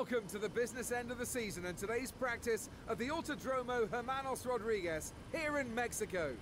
Welcome to the business end of the season and today's practice at the Autodromo Hermanos Rodriguez here in Mexico.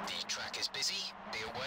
The track is busy, be aware.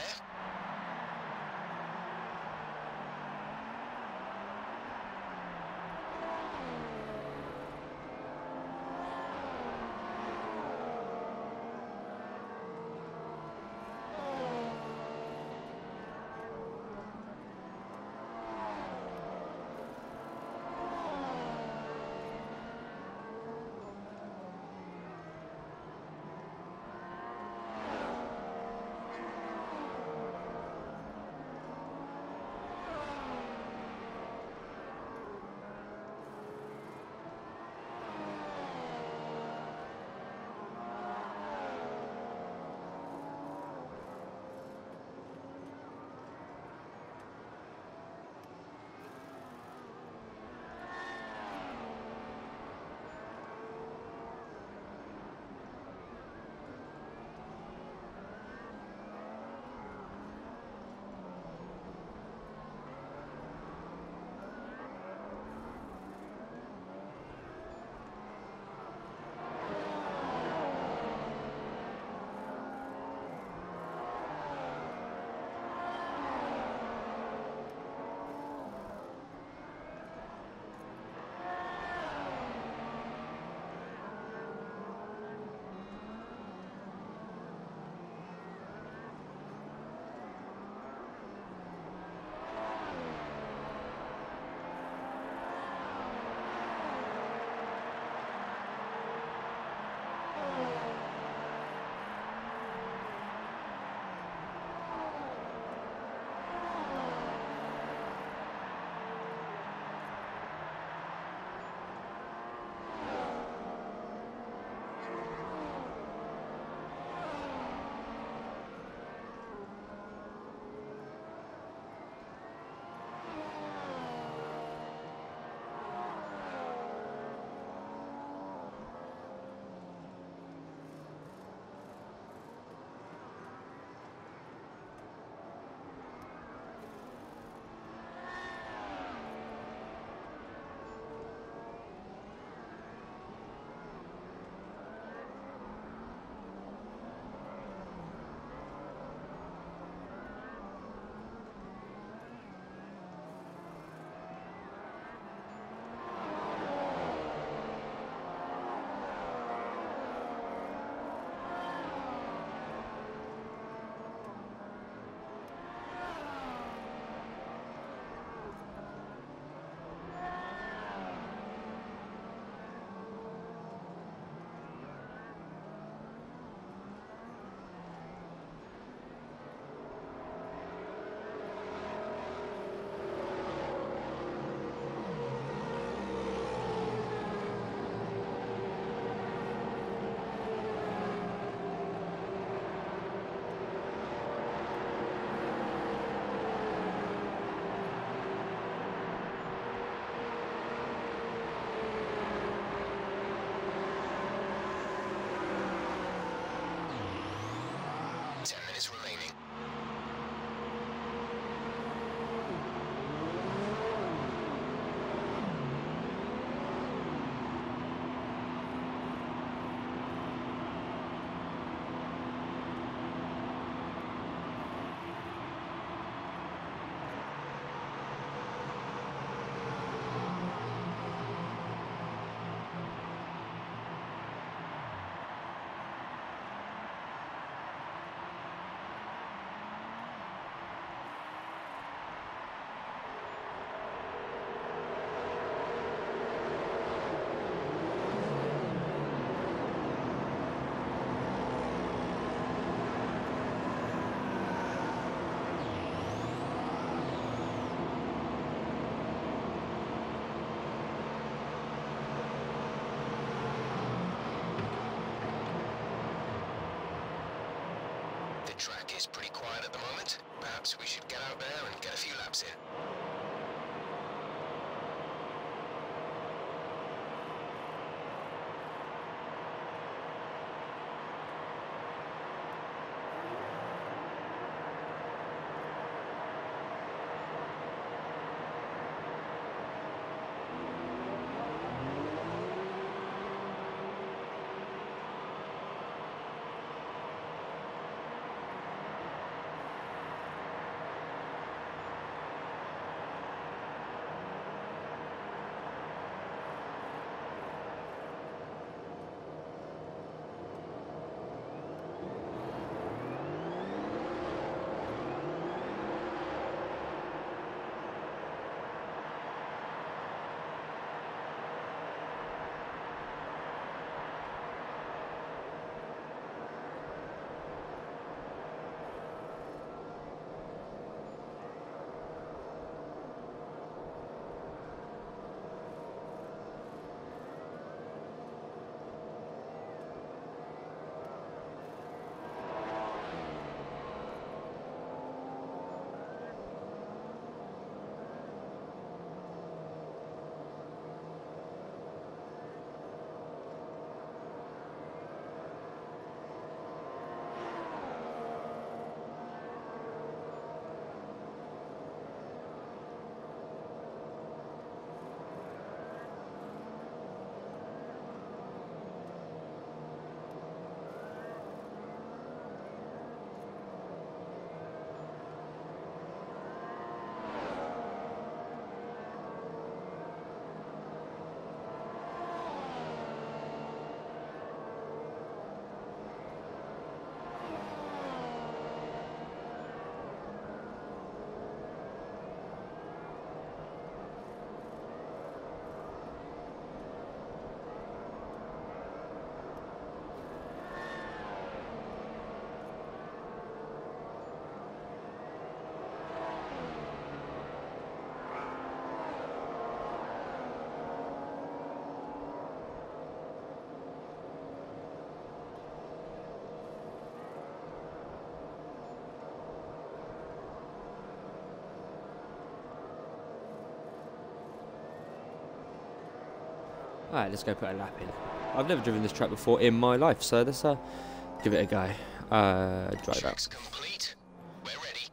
The track is pretty quiet at the moment. Perhaps we should get out there and get a few laps in. Alright, let's go put a lap in. I've never driven this track before in my life, so let's give it a go. Dry it up. Complete. We're ready.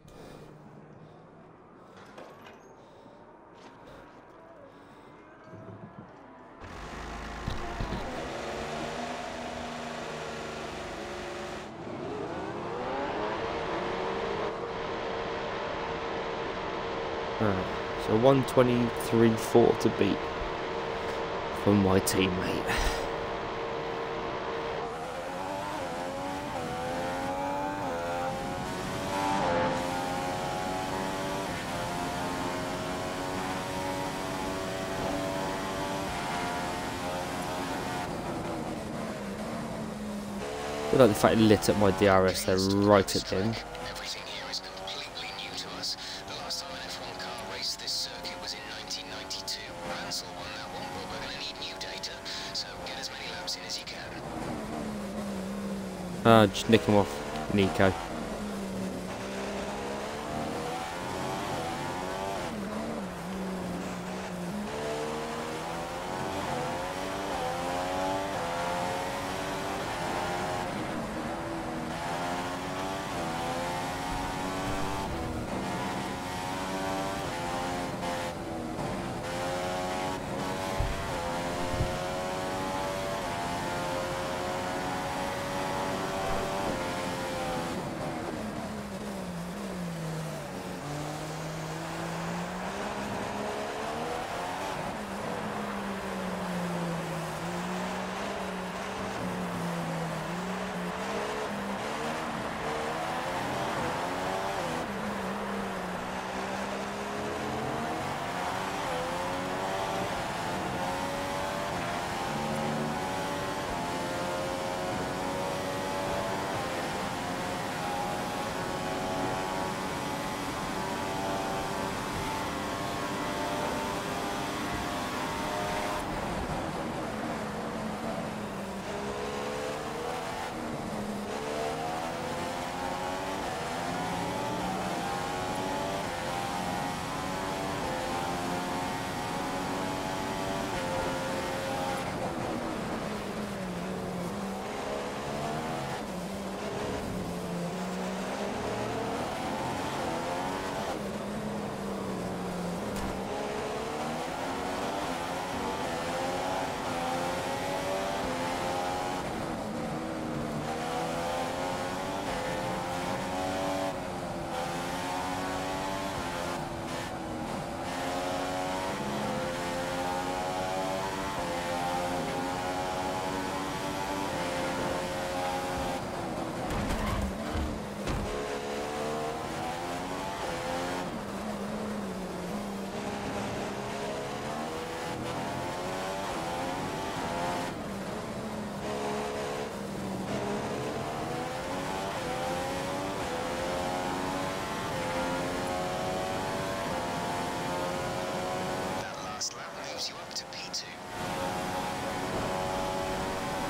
So 1:23.4 to beat from my teammate. I like the fact it lit up my DRS there right at the end. Everything here is completely new to us. The last time an F1 car raced this circuit was in 1992. Mansell won that one, but we're going to need new data. So get as many laps in as you can. Just nick him off, Nico.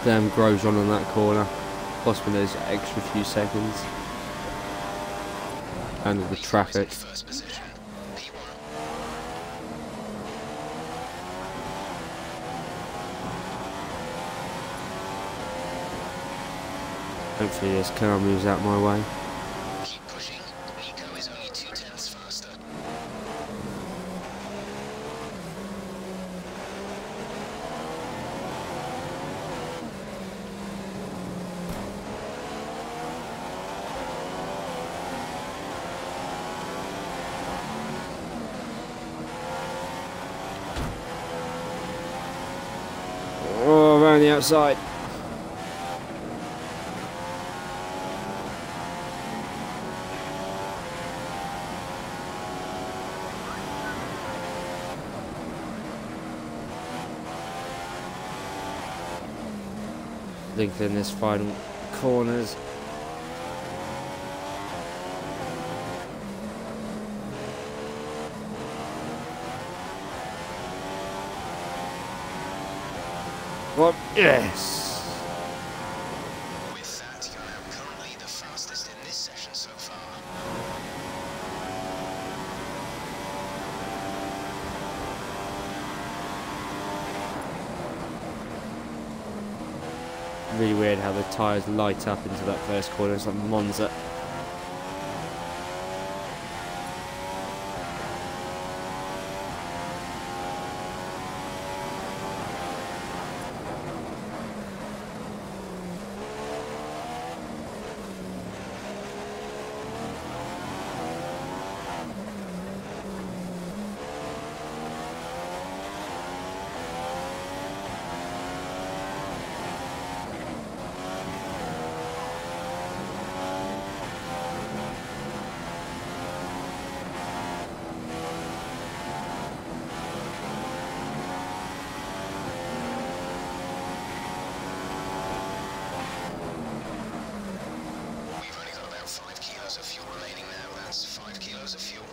Damn Grosjean on that corner. Possibly those extra few seconds. And the traffic. First position, P1. Hopefully this car moves out my way. Keep pushing. Nico is only 0.2 faster. Oh, around the outside. Lengthen this final corners. What? Yes. With that, you're now currently the fastest in this session so far. Really weird how the tyres light up into that first corner. It's like Monza. We've only got about 5 kilos of fuel remaining now. That's 5 kilos of fuel.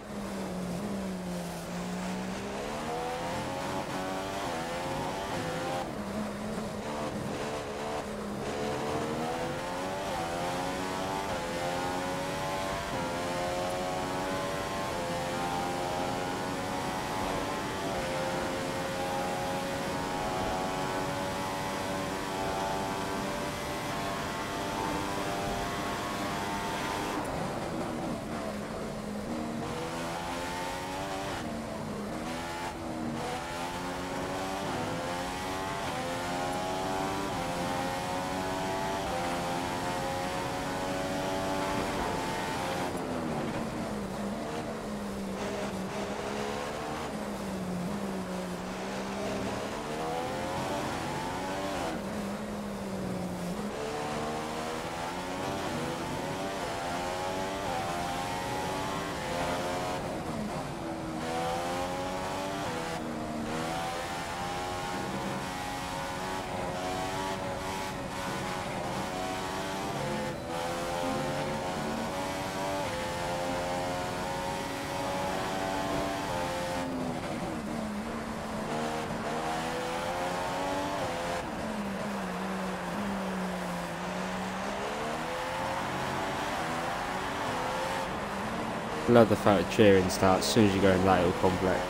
Love the fact that cheering starts as soon as you go in that little complex.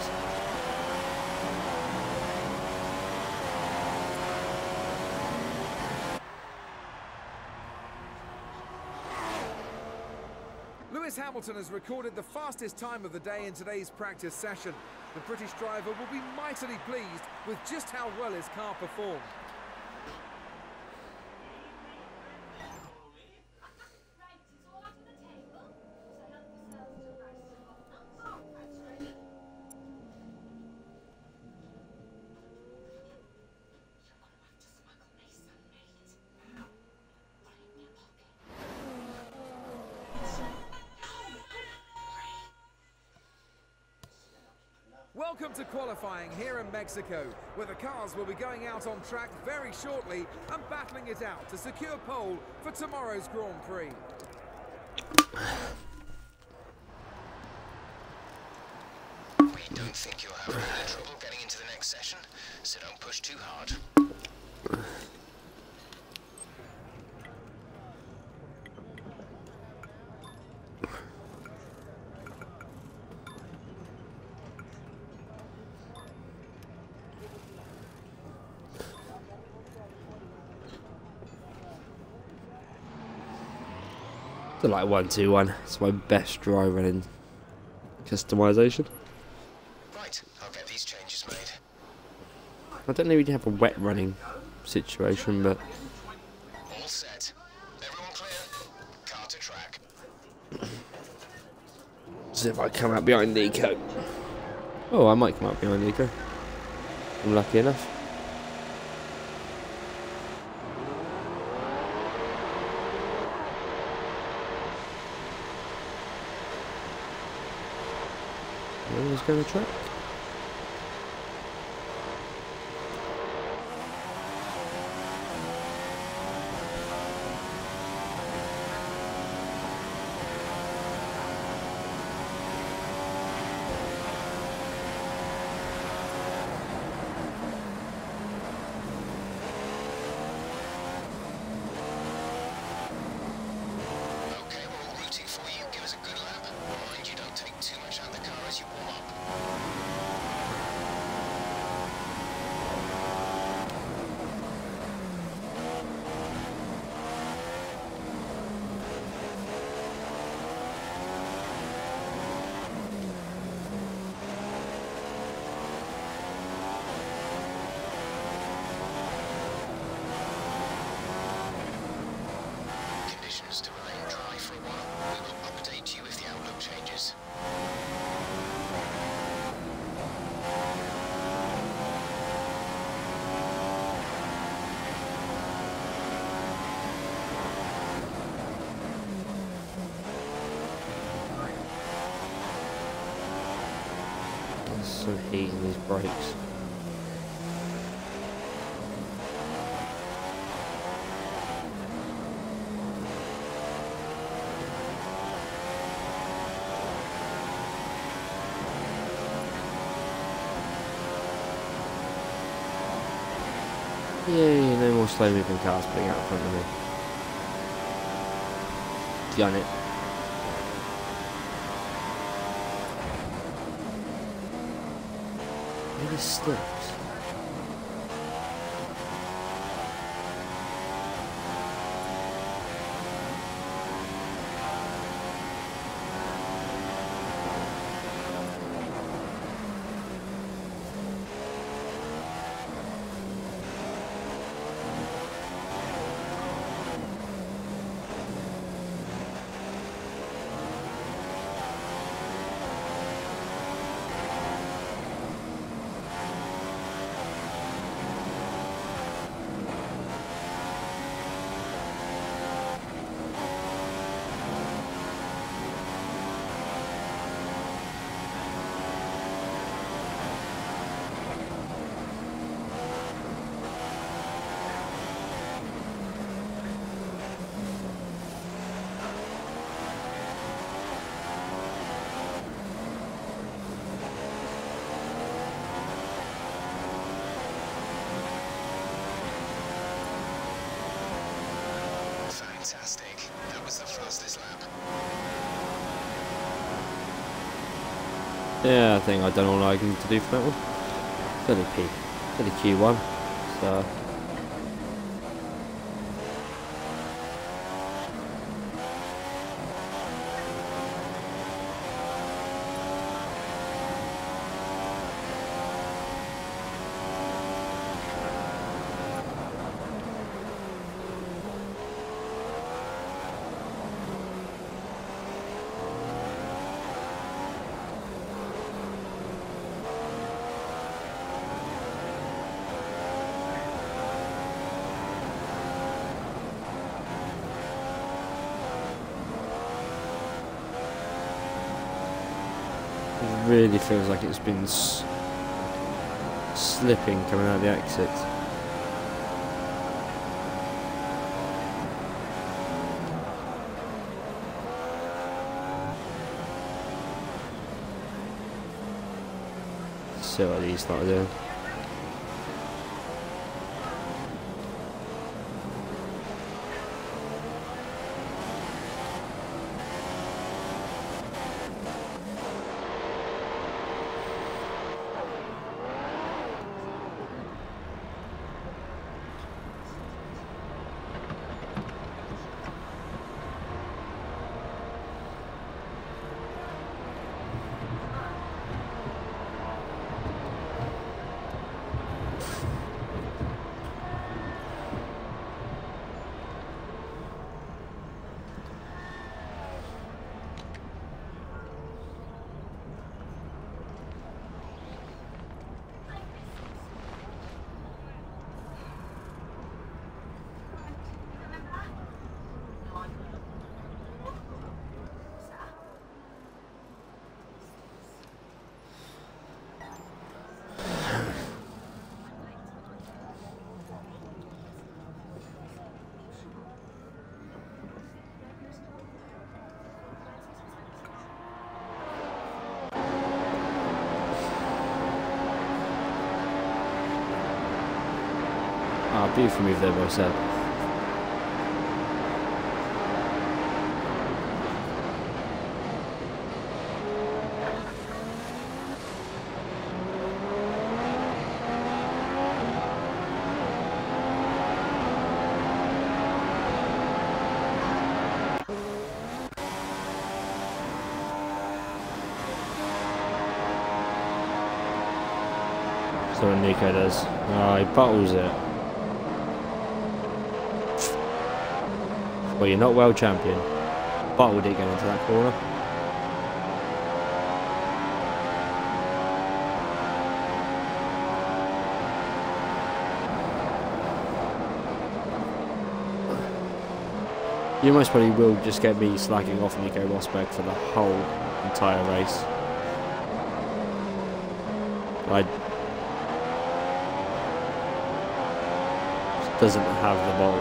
Lewis Hamilton has recorded the fastest time of the day in today's practice session. The British driver will be mightily pleased with just how well his car performed. Welcome to qualifying here in Mexico, where the cars will be going out on track very shortly and battling it out to secure pole for tomorrow's Grand Prix. We don't think you'll have any trouble getting into the next session, so don't push too hard. I like 1-2-1. It's my best dry running customization. Right, I'll get these changes made. I don't really have a wet running situation, but All set. Everyone clear? Car to track. as if I come out behind Nico. Oh, I might come out behind Nico. I'm lucky enough. Let's go to track. Okay, we're all rooting for you. Give us a good lap. Mind you don't take too much out of the car as you warm up. Conditions to remain dry for a while. We will update you if the outlook changes. I'm so hating these brakes. Yay, no more slow moving cars putting out in front of me. Gun it. Look at the slips. Fantastic. That was the fastest lap. Yeah, I think I've done all I can to do for that one. It's only Q1, so it really feels like it's been slipping coming out of the exit. See what these start doing. beautiful move there by Seb. That's what Nico does. Oh, he bottles it. Well, you're not world champion. Bottled it going into that corner. You most probably will just get me slagging off Nico Rosberg for the whole entire race. Doesn't have the ball.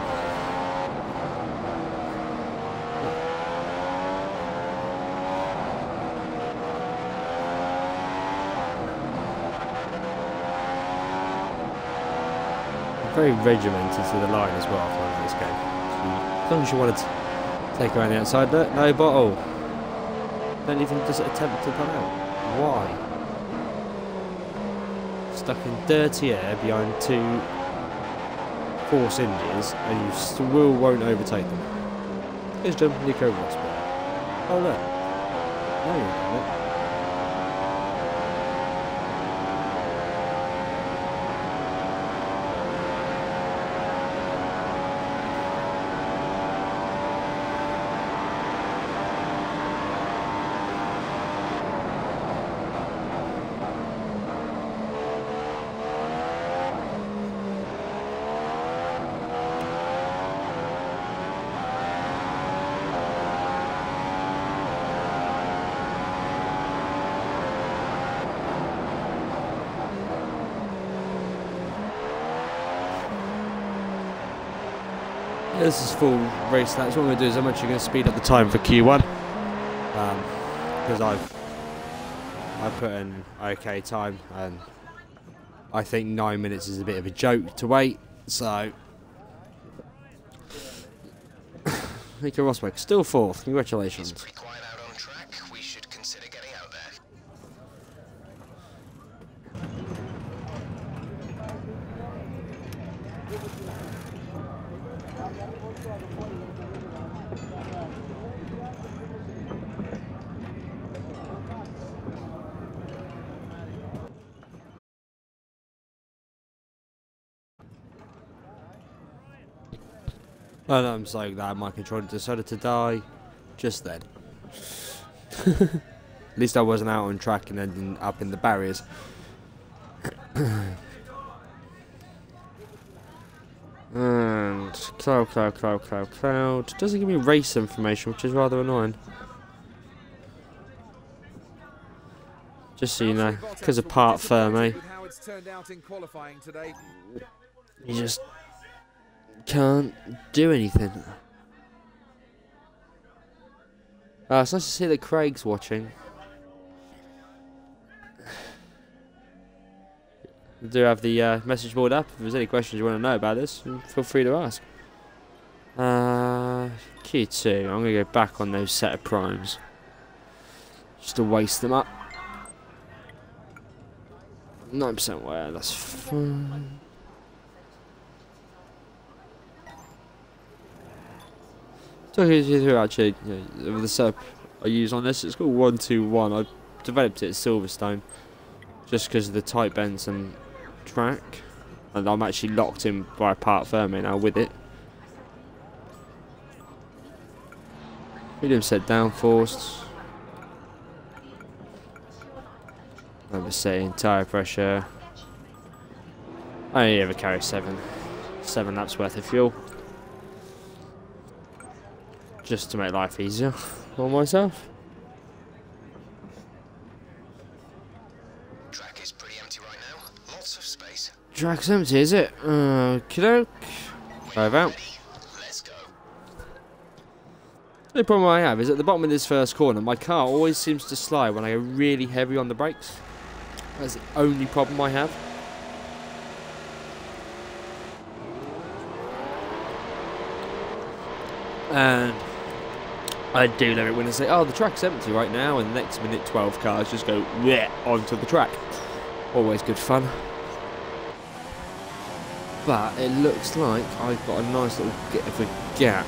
Very regimented to the line as well, I find this game. As long as you want to take around the outside, no bottle. Don't even just attempt to pull out. Why? Stuck in dirty air behind two Force Indians, and you still won't overtake them. Here's Nico Rosberg. Oh look. No, you don't. This is full race laps. What I'm going to do is I'm actually going to speed up the time for Q1 because I've put an okay time, and I think 9 minutes is a bit of a joke to wait. So Nico Rosberg still fourth. Congratulations. It's pretty quiet out on track. We should consider getting out there. Oh no, I'm so glad my controller decided to die just then. At least I wasn't out on track and ending up in the barriers. And cloud. Doesn't give me race information, which is rather annoying. Just so you know, because of part Fermi, you just can't do anything. It's nice to see that Craig's watching. We do have the message board up. If there's any questions you want to know about this, feel free to ask. Q2, I'm going to go back on those set of primes. Just to waste them up. 9% wear, that's fine. Talking to you actually, the setup I use on this, it's called 121. I developed it at Silverstone just because of the tight bends and track, and I'm actually locked in by a part Fermi now with it. Medium set downforce. Oversetting tyre pressure. I only ever carry 7 laps worth of fuel, just to make life easier for myself. Track is pretty empty right now. Lots of space. Track's empty, is it? Okey-doke. Drive out. Let's go. The problem I have is at the bottom of this first corner, my car always seems to slide when I go really heavy on the brakes. That's the only problem I have. And I do love it when they say, oh, the track's empty right now, and the next minute 12 cars just go onto the track. Always good fun. But it looks like I've got a nice little bit of a gap.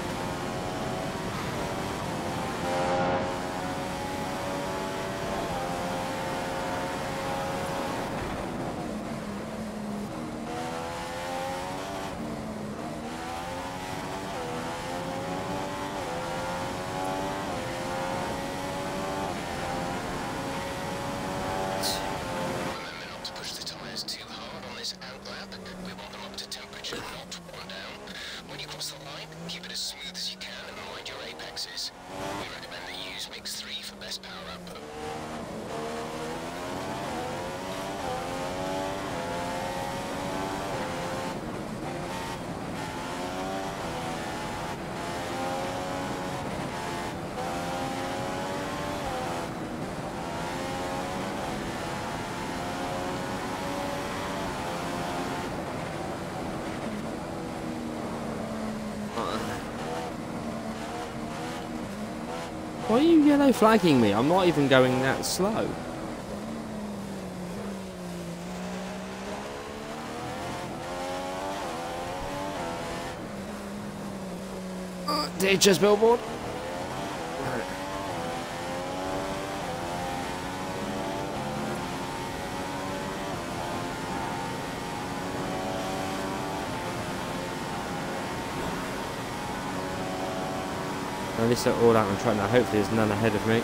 Why are you yellow flagging me? I'm not even going that slow. DHS billboard. At least they're all out on track now. Hopefully there's none ahead of me.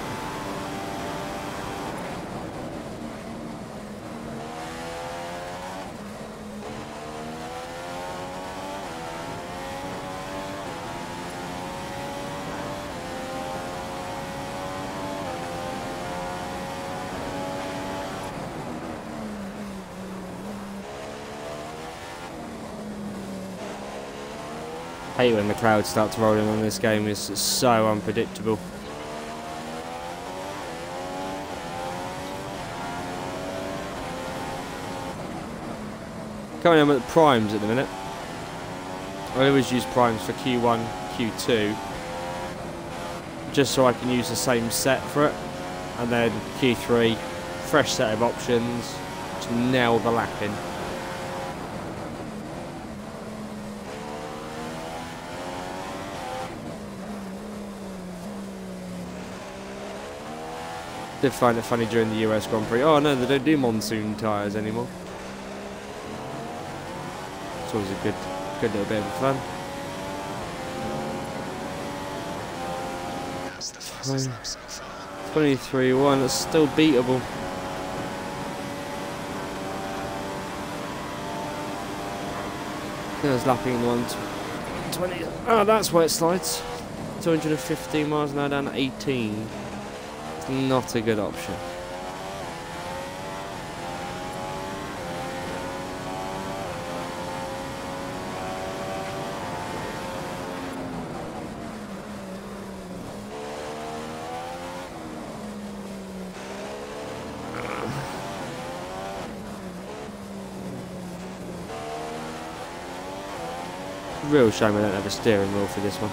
I hate when the clouds start to roll in on this game. It's so unpredictable. Coming in with the primes at the minute. I always use primes for Q1, Q2, just so I can use the same set for it. And then Q3, fresh set of options to nail the lap in. Did find it funny during the US Grand Prix. Oh no, they don't do monsoon tyres anymore. It's always a good little bit of fun. 23-1, that's still beatable. I was lapping in 120. Oh, that's where it slides. 215 miles an hour down to 18. Not a good option. Real shame I don't have a steering wheel for this one.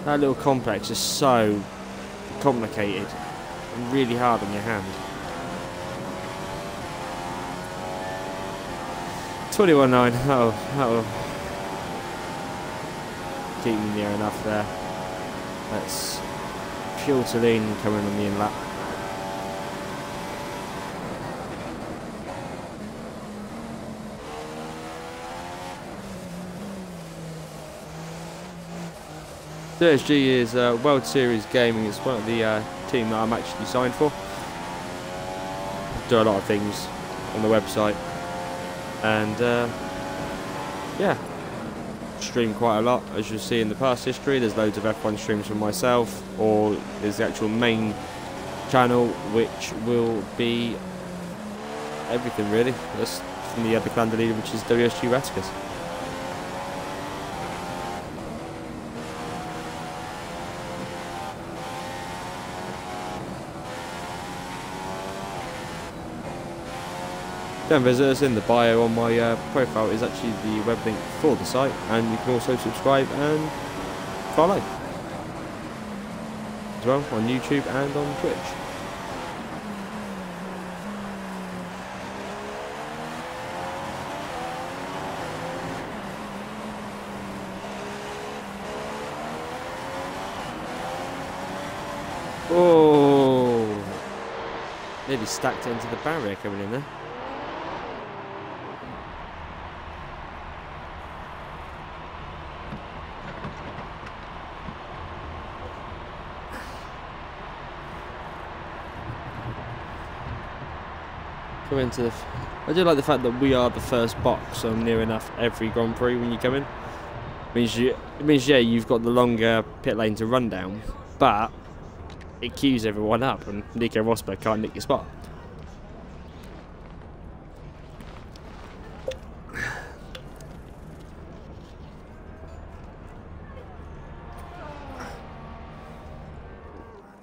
That little complex is so complicated and really hard on your hand. 21.9, that'll keep me near enough there. That's fuel to lean coming on the in-lap. DSG is World Series Gaming. It's one of the team that I'm actually signed for. Do a lot of things on the website, and yeah, stream quite a lot, as you'll see in the past history. There's loads of F1 streams from myself, or there's the actual main channel, which will be everything really. That's from the other clan leader, which is WSG Raticus. Don't visit us. In the bio on my profile is actually the web link for the site, and you can also subscribe and follow as well on YouTube and on Twitch. Oh, nearly stacked it into the barrier coming in there. Into the I do like the fact that we are the first box on near enough every Grand Prix when you come in. It means yeah, you've got the longer pit lane to run down, but it queues everyone up and Nico Rosberg can't nick your spot.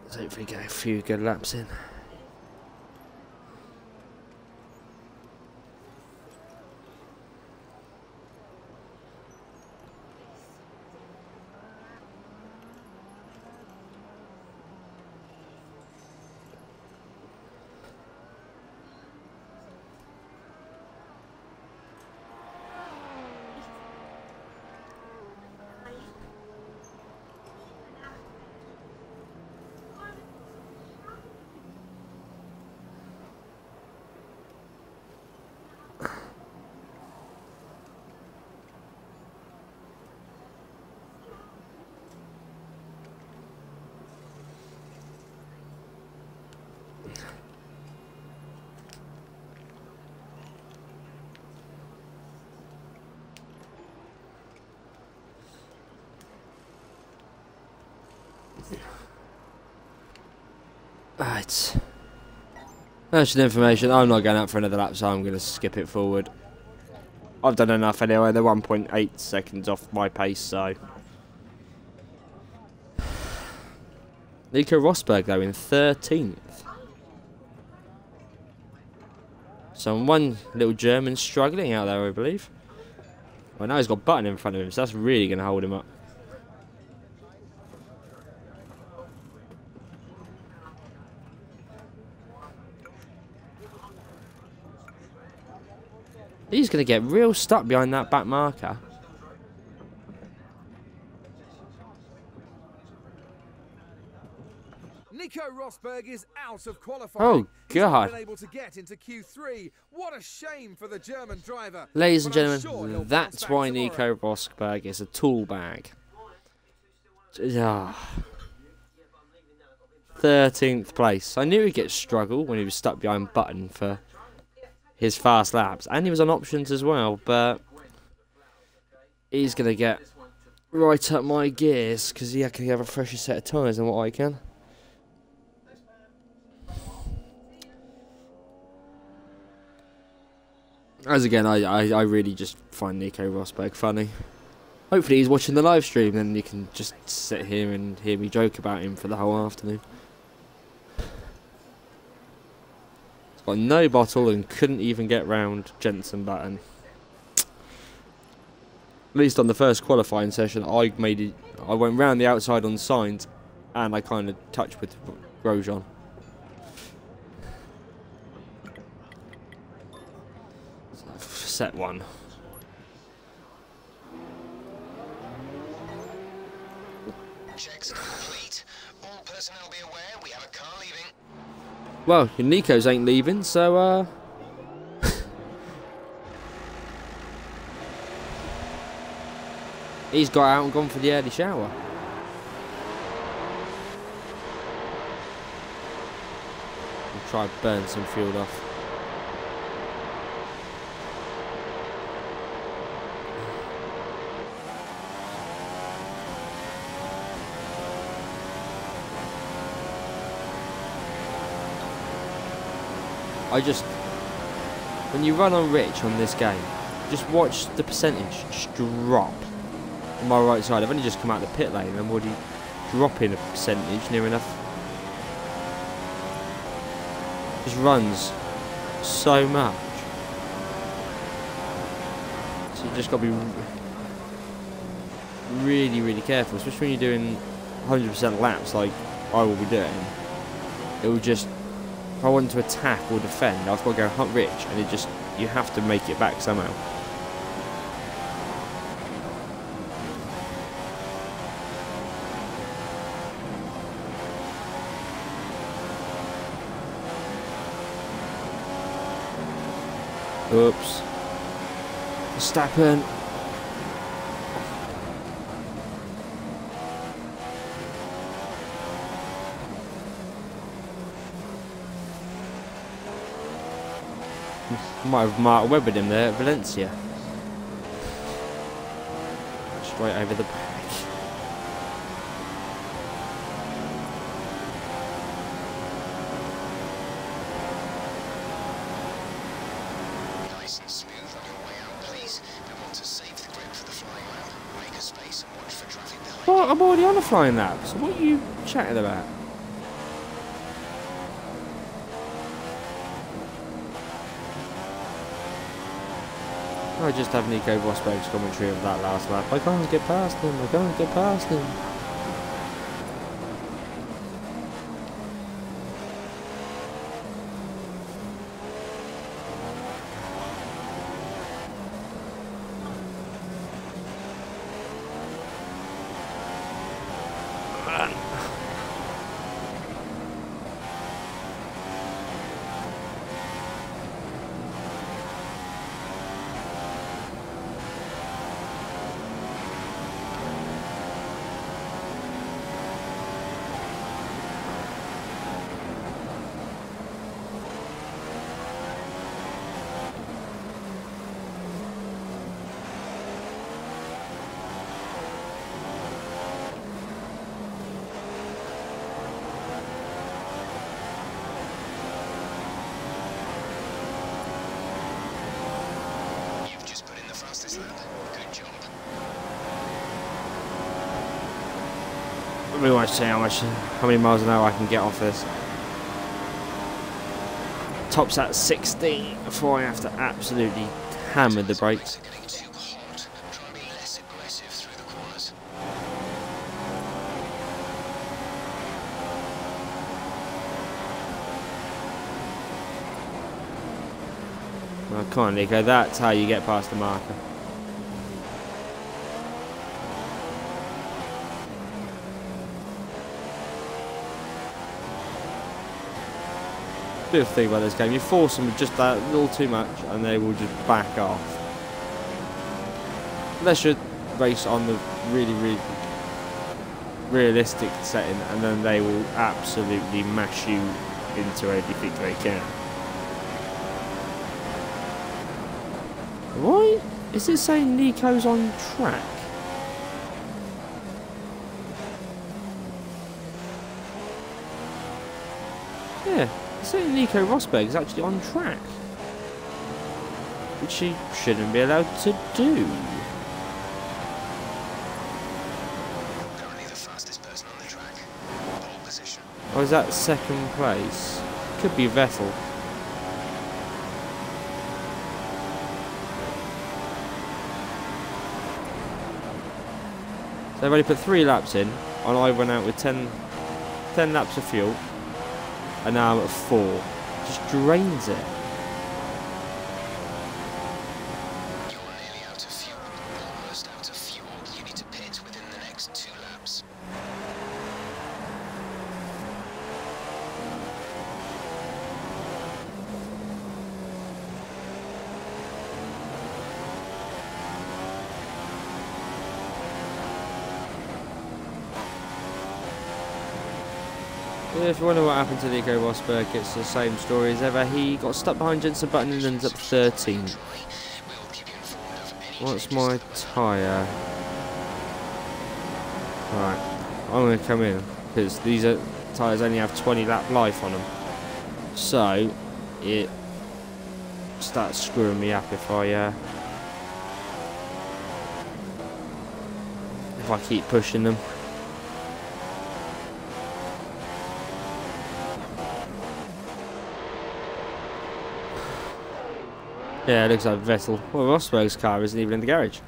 Let's hopefully get a few good laps in. Right. That's the information. I'm not going out for another lap, so I'm going to skip it forward. I've done enough anyway. They're 1.8 seconds off my pace, so. Nico Rosberg, though, in 13th. So one little German struggling out there, I believe. Well, now he's got Button in front of him, so that's really going to hold him up. He's going to get real stuck behind that back marker. Nico Rosberg is out of qualifying. Oh, God. He's been able to get into Q3. What a shame for the German driver. Ladies and gentlemen, that's why Nico Rosberg is a tool bag. 13th place. I knew he'd get struggle when he was stuck behind Button for his fast laps, and he was on options as well, but he's going to get right up my gears because he can have a fresher set of tyres than what I can. As again, I really just find Nico Rosberg funny. Hopefully he's watching the live stream, then you can just sit here and hear me joke about him for the whole afternoon. Got no bottle and couldn't even get round Jensen Button. At least on the first qualifying session, I went round the outside on signs, and I kind of touched with Grosjean. Set one. Checks complete. All personnel be aware we have a car leaving. Well, your Nikos ain't leaving, so he's got out and gone for the early shower. We'll try and burn some fuel off. when you run on Rich on this game, just watch the percentage just drop on my right side. I've only just come out of the pit lane and I'm already dropping a percentage near enough. Just runs so much. So you just got to be really, really careful, especially when you're doing 100% laps like I will be doing. It will just, if I want to attack or defend, I've got to go hunt Rich, and it just, you have to make it back somehow. Oops. Verstappen. Might have Mark Webbered him there at Valencia. Straight over the back. Nice and smooth on your way out, please. We want to save the grip for the flying lap. Make a space and watch for traffic behind. Well, I'm already on a flying lap, so what are you chatting about? I just have Nico Rosberg's commentary of that last lap. I can't get past him, I can't get past him. I really want to see how many miles an hour I can get off this. Tops at 60 before I have to absolutely hammer the brakes. Well, come on, Nico, that's how you get past the marker. Beautiful thing about this game, you force them just that little too much and they will just back off. Unless you race on the really, really realistic setting, and then they will absolutely mash you into everything they can. Why is it saying Nico's on track? Yeah. So Nico Rosberg is actually on track, which he shouldn't be allowed to do. Currently the fastest person on the track. Pole position. Or is that second place? Could be Vettel. So they've only put 3 laps in, and I went out with 10 laps of fuel. And now I'm at 4. Just drains it. You're nearly out of fuel. Almost out of fuel. You need to pit within the next 2 laps. Yeah, if you wonder what happened to Nico Rosberg, it's the same story as ever. He got stuck behind Jenson Button and ends up 13th. What's my tyre? Right, I'm going to come in because these tyres only have 20 lap life on them. So, it starts screwing me up if I keep pushing them. Yeah, it looks like Vettel. Well, Rosberg's car isn't even in the garage.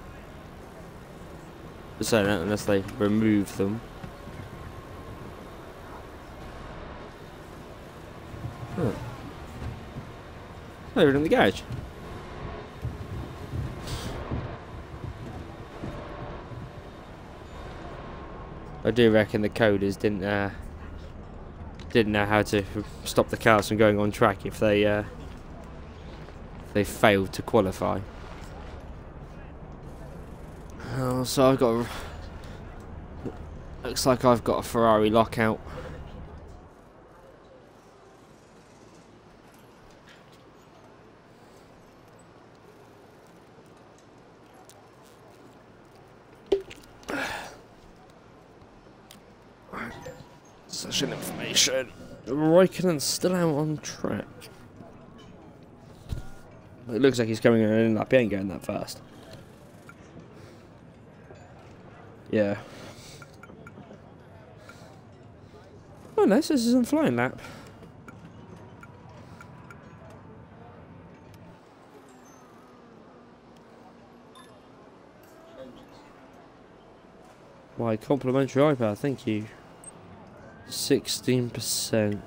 Just saying that unless they remove them. Huh. They're in the garage. I do reckon the coders didn't know how to stop the cars from going on track if they failed to qualify. Oh, so I've got. Looks like I've got a Ferrari lockout. Session information. Raikkonen's still out on track. It looks like he's coming in and up. He ain't going that fast. Yeah. Oh no, this isn't flying lap. My complimentary iPad, thank you. 16%.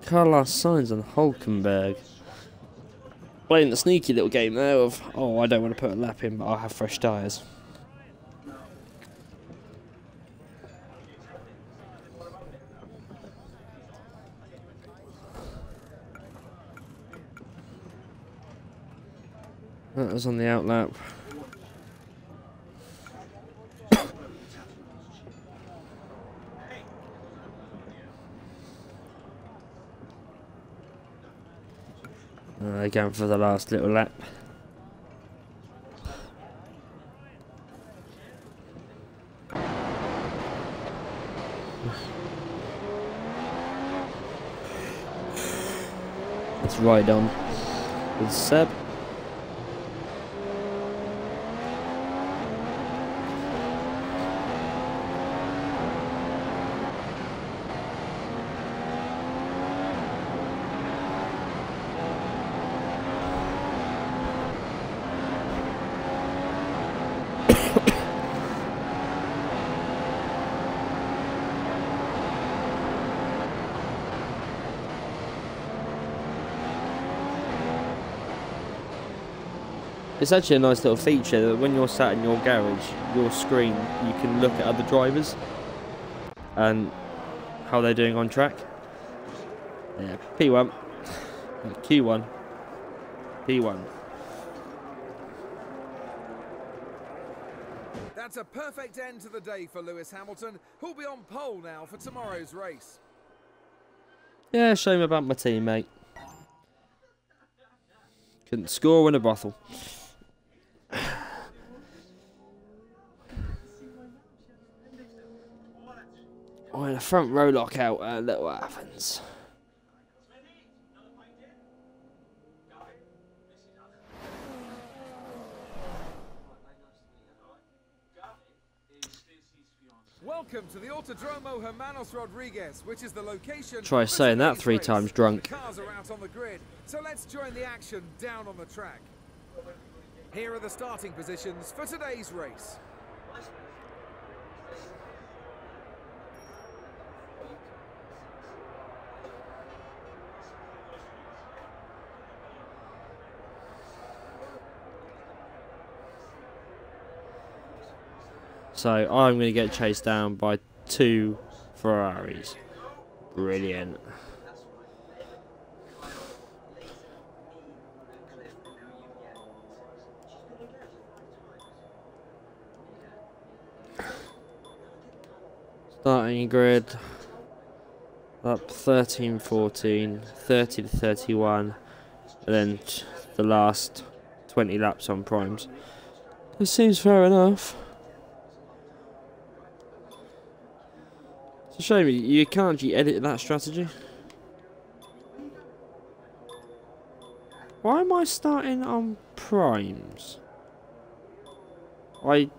Carlos Sainz and Hulkenberg playing the sneaky little game there of, oh, I don't want to put a lap in, but I'll have fresh tyres. That was on the out lap. Going for the last little lap. Let's ride on with Seb. It's actually a nice little feature that when you're sat in your garage, your screen, you can look at other drivers and how they're doing on track. Yeah, P1, Q1, P1. That's a perfect end to the day for Lewis Hamilton, who'll be on pole now for tomorrow's race. Yeah, shame about my teammate. Couldn't score in a brothel. Oh, in a front row lockout at Little Athens. Welcome to the Autodromo Hermanos Rodriguez, which is the location. Try saying that 3 times drunk. The cars are out on the grid, so let's join the action down on the track. Here are the starting positions for today's race. So I'm going to get chased down by 2 Ferraris. Brilliant. Starting grid up 13, 14, 30 to 31, and then the last 20 laps on primes. It seems fair enough. It's a shame you can't actually edit that strategy. Why am I starting on primes? I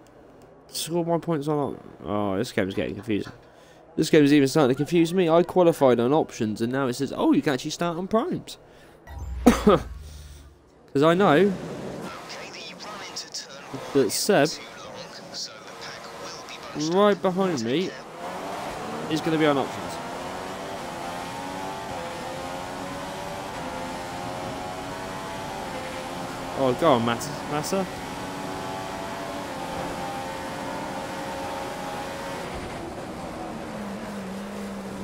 scored my points on... Oh, this game's getting confusing. This game's even starting to confuse me. I qualified on options and now it says, oh, you can actually start on primes. Because I know that Seb, right behind me, is going to be on options. Oh, go on, Massa.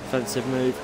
Defensive move.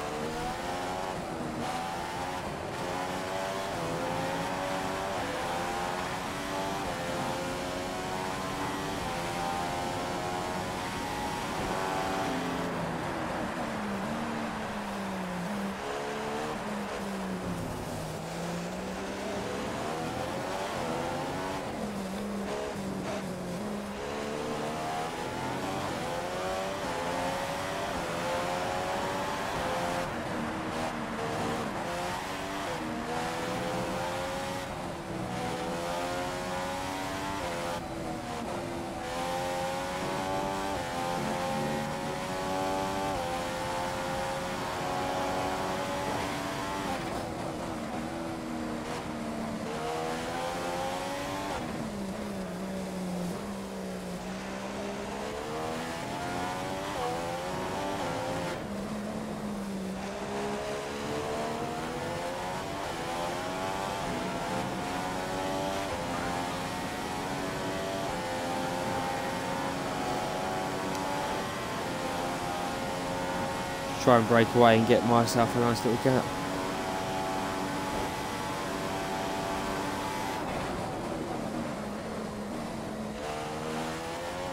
Try and break away and get myself a nice little gap.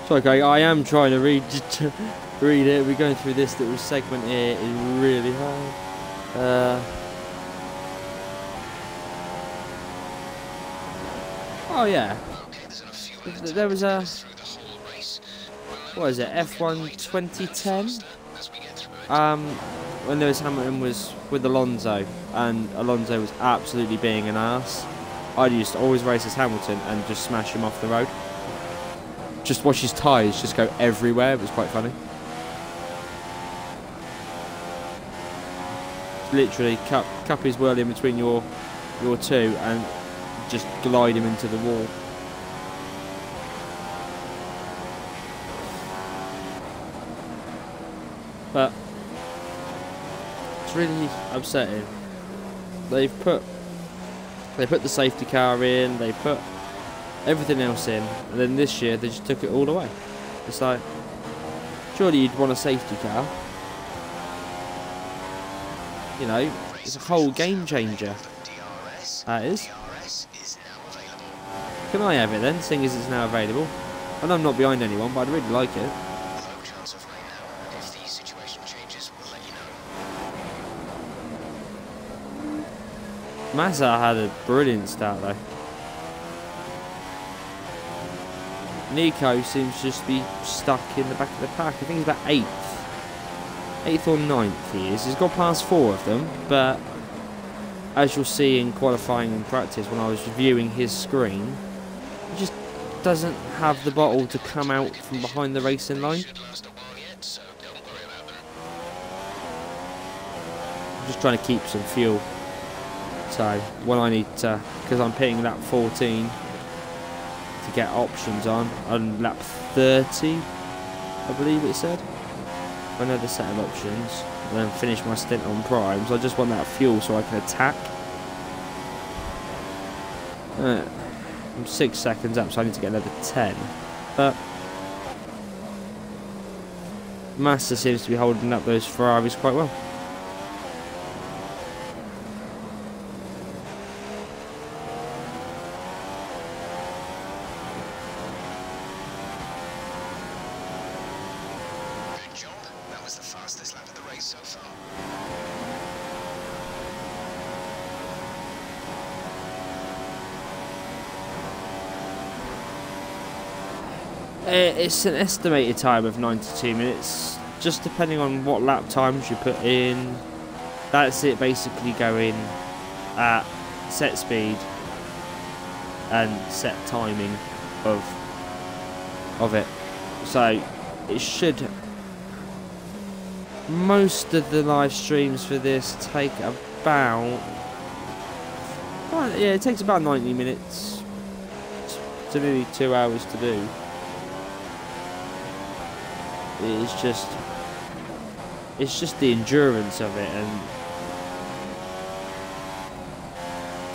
Sorry, okay, I am trying to read it. We're going through this little segment here. It's really hard. Oh yeah. There was a... What is it? F1 2010. When Lewis Hamilton was with Alonso, and Alonso was absolutely being an ass. I used to always race as Hamilton and just smash him off the road. Just watch his tyres just go everywhere. It was quite funny. Literally cup his wheel in between your two and just glide him into the wall. But it's really upsetting. They put the safety car in, they put everything else in, and then this year they just took it all away. It's like, surely you'd want a safety car. You know, it's a whole game changer. That is. Can I have it then, seeing as it's now available? And I'm not behind anyone, but I'd really like it. Massa had a brilliant start though. Nico seems to just be stuck in the back of the pack. I think he's about 8th or 9th he is. He's got past 4 of them, but as you'll see in qualifying and practice when I was reviewing his screen, he just doesn't have the bottle to come out from behind the racing line. I'm just trying to keep some fuel. So when I need to, because I'm pitting lap 14 to get options on lap 30, I believe it said. Another set of options, and then finish my stint on primes. I just want that fuel so I can attack. I'm 6 seconds up, so I need to get another 10. But Massa seems to be holding up those Ferraris quite well. was the fastest lap of the race so far. It's an estimated time of 92 minutes, just depending on what lap times you put in. That's it, basically going at set speed and set timing of it. So it should, most of the live streams for this take about, well, yeah, it takes about 90 minutes to nearly 2 hours to do. It's just the endurance of it, and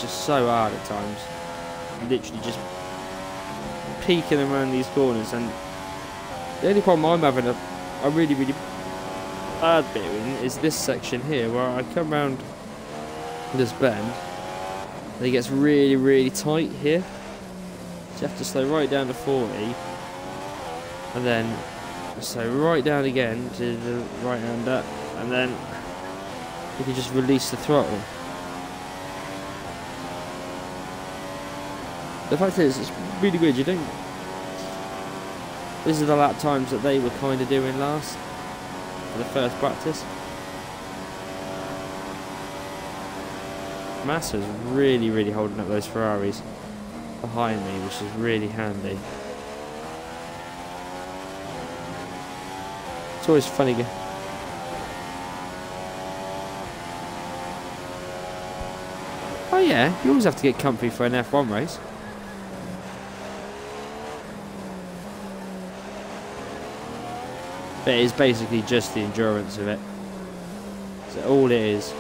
just so hard at times. Literally just peeking around these corners, and the only problem I'm having a really bad bit in is this section here, where I come around this bend and it gets really tight here. So you have to slow right down to 40, and then so right down again to the right hander, and then you can just release the throttle. The fact is, it's really weird. You don't. These are the lap times that they were kind of doing last for the first practice. Massa's really holding up those Ferraris behind me, which is really handy. It's always funny. Oh yeah, you always have to get comfy for an F1 race. But it is basically just the endurance of it. That's all it is.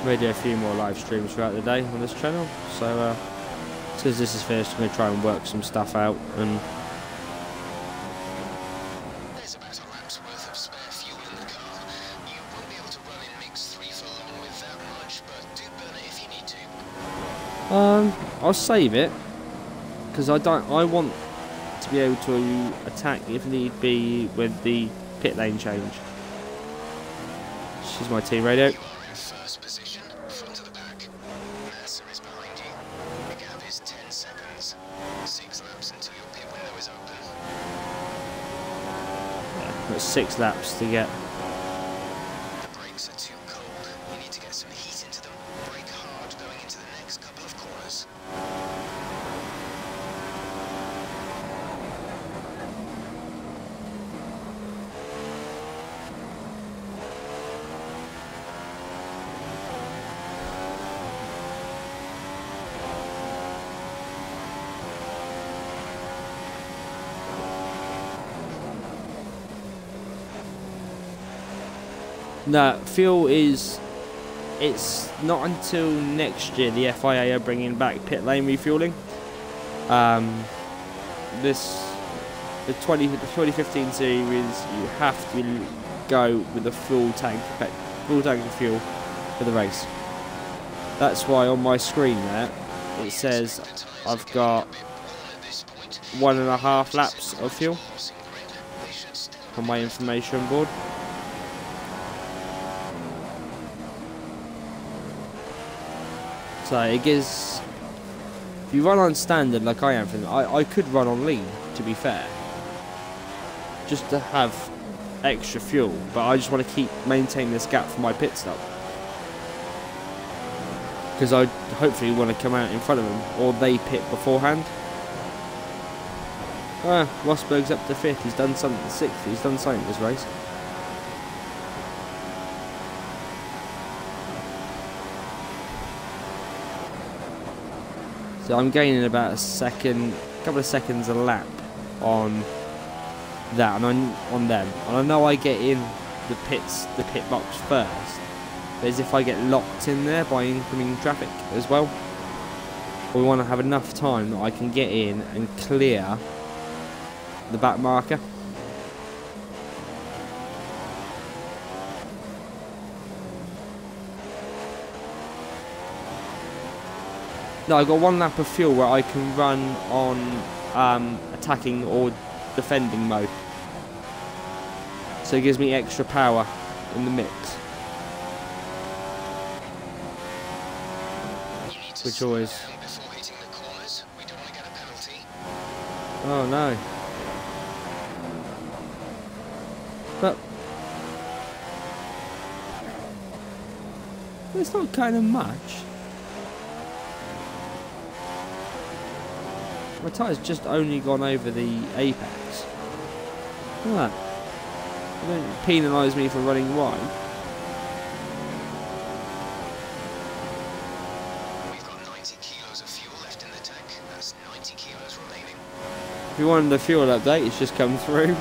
We'll do a few more live streams throughout the day on this channel. So as soon as this is finished, I'm going to try and work some stuff out. And there's about a lap's worth of spare fuel in the car. You won't be able to run in mix 3 for long with that much, but do burn it if you need to. I'll save it because I want to be able to attack if need be with the pit lane change. This is my team radio. You are in first position, front of the pack. Massa is behind you. The gap is 10 seconds. 6 laps until your pit window is open. Yeah, got 6 laps to get. The brakes are too cold. You need to get some heat into them. Brake hard going into the next couple of corners. No, fuel is. It's not until next year the FIA are bringing back pit lane refueling. The 2015 series, you have to go with a full tank of fuel for the race. That's why on my screen there it says I've got 1.5 laps of fuel on my information board. So it gives, if you run on standard like I am, I could run on lean, to be fair, just to have extra fuel, but I just want to maintain this gap for my pit stop, because I hopefully want to come out in front of them, or they pit beforehand. Rosberg's up to 5th, he's done something, 6th, he's done something this race. So I'm gaining about a couple of seconds a lap on that, and on them. And I know I get in the pit box first, but as if I get locked in there by incoming traffic as well. We want to have enough time that I can get in and clear the back marker. No, I've got 1 lap of fuel where I can run on attacking or defending mode. So it gives me extra power in the mix. Which always... Oh no. But... it's not kind of much. My tyre's just only gone over the apex. Look at that. They don't penalise me for running wide. We've got 90 kilos of fuel left in the tank. That's 90 kilos remaining. If you wanted the fuel update, it's just come through.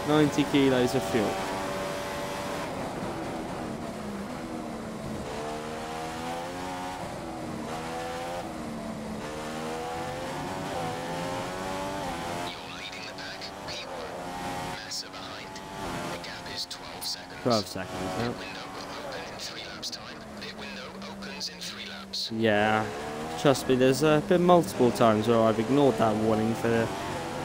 90 kilos of fuel. You're leading the pack. P1. Massa behind. The gap is 12 seconds. 12 seconds now. Pit window will open in 3 laps time. Pit window opens in 3 laps. Yeah, trust me, there's been multiple times where I've ignored that warning for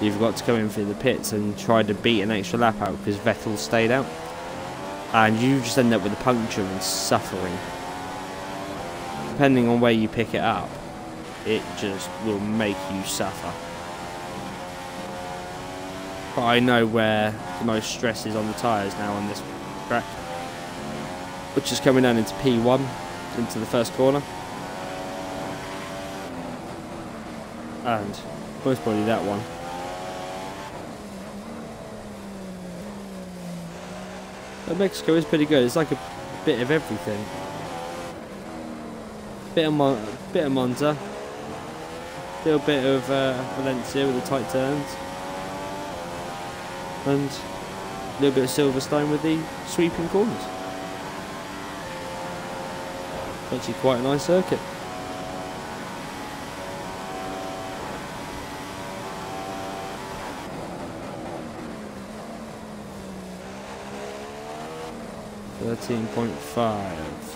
you've got to come in through the pits and tried to beat an extra lap out because Vettel stayed out. And you just end up with a puncture and suffering. Depending on where you pick it up, it just will make you suffer. But I know where the most stress is on the tyres now on this track, which is coming down into P1, into the first corner. And most probably that one. But Mexico is pretty good. It's like a bit of everything. Bit of Monza, little bit of Valencia with the tight turns, and a little bit of Silverstone with the sweeping corners. Actually, quite a nice circuit. .5.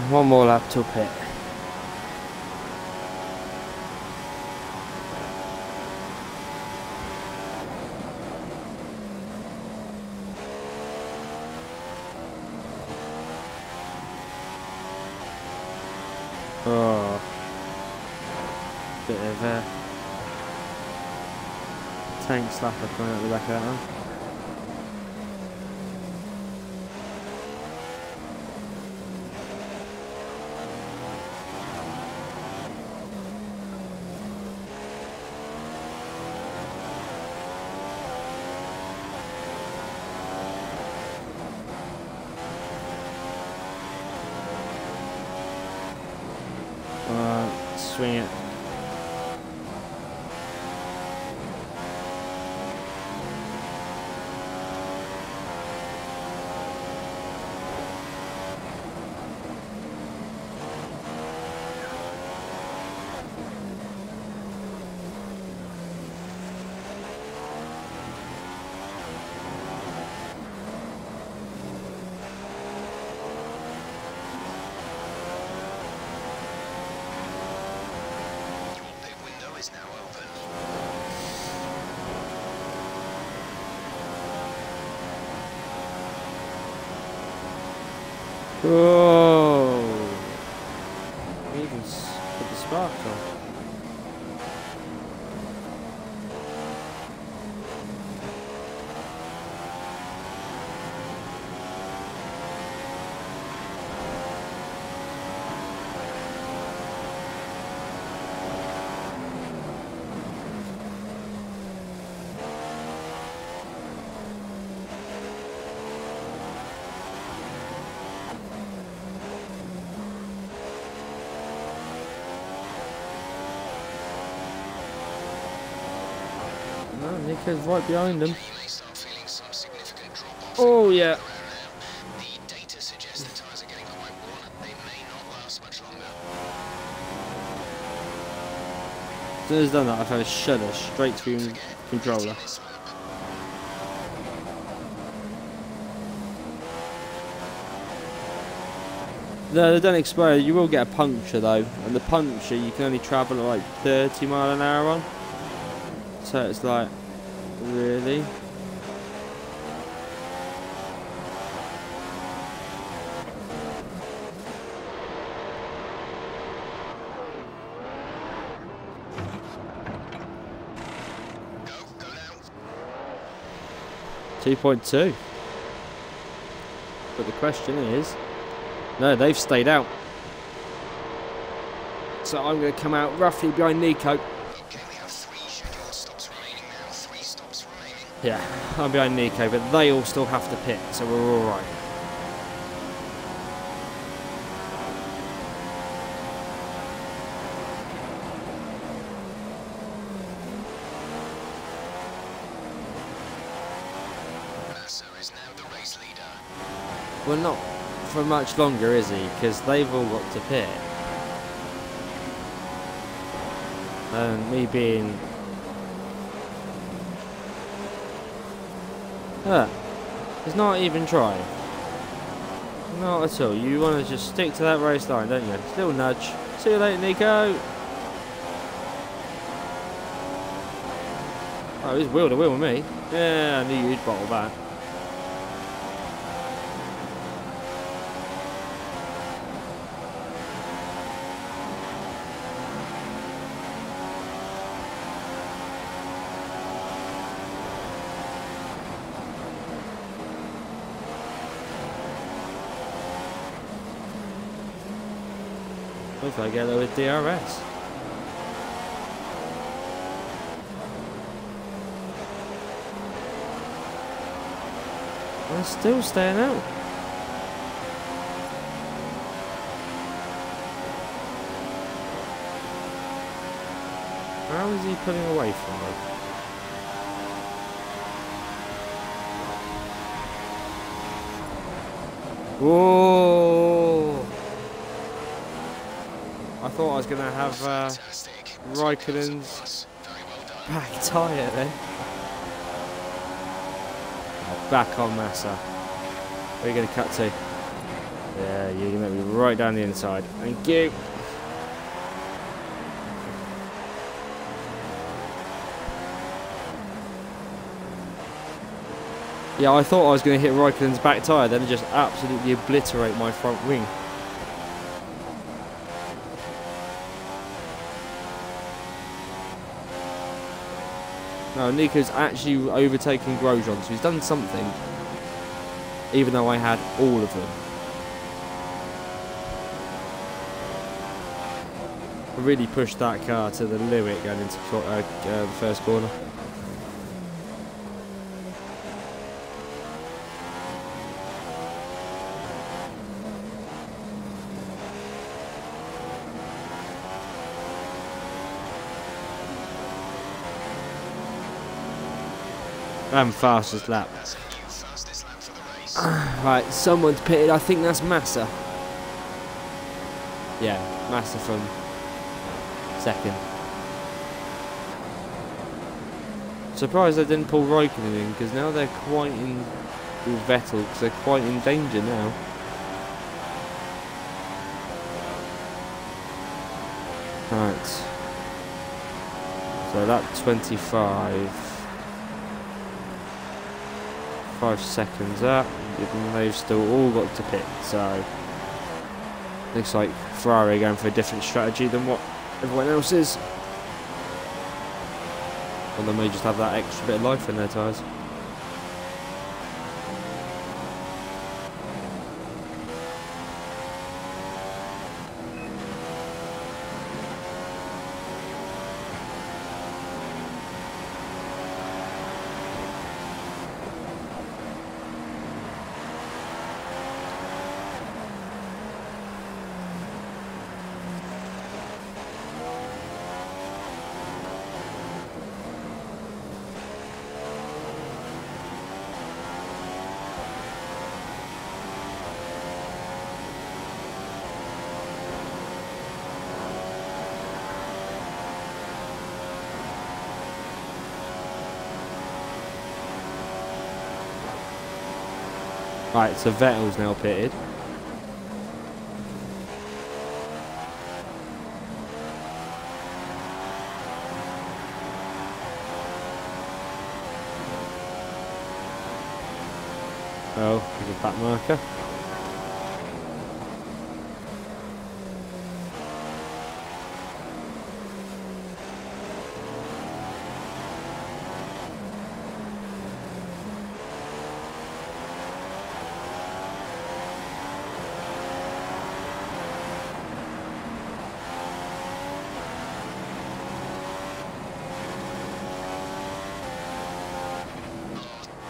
One more lap till pit. Oh, bit of a tank slapper coming out the back of that one. Swing it. Whoa! We even put the spark on. No, Nico's right behind him. Oh yeah. The data suggests the tyres are getting quite worn. They may not last much longer. As soon as he's done that, I've had a shudder straight through the controller. No, they don't expire. You will get a puncture though, and the puncture you can only travel at like 30 mile an hour on. So it's like, really? Go now. 2.2. But the question is, no, they've stayed out. So I'm going to come out roughly behind Nico. Okay, we have 3 scheduled stops remaining now. 3 stops remaining. Yeah, I'm behind Nico, but they all still have to pit, so we're alright. Massa is now the race leader. Well, not for much longer, is he? Because they've all got to pit. And me being... he's not even trying. Not at all. You want to just stick to that race line, don't you? Little nudge. See you later, Nico. Oh, he's wheel to wheel with me. Yeah, I knew you'd bottle that. Hopefully I get there with DRS. I'm still staying out. How is he pulling away from me? Whoa! I thought I was going to have Raikkonen's back tyre then. Oh, back on Massa. Where are you going to cut to? Yeah, you're going to make me right down the inside. Thank you. Yeah, I thought I was going to hit Raikkonen's back tyre then and just absolutely obliterate my front wing. No, Nico's actually overtaken Grosjean, so he's done something, even though I had all of them. I really pushed that car to the limit going into the first corner. I'm fastest lap. Right, someone's pitted. I think that's Massa. Yeah, Massa from second. Surprised they didn't pull Raikkonen in, because now they're quite in with Vettel, because they're quite in danger now. Right. So lap 25. 5 seconds up, and they've still all got to pit, so Looks like Ferrari are going for a different strategy than what everyone else is. Or they may just have that extra bit of life in their tyres. Right, so Vettel's now pitted. Oh, there's a back marker.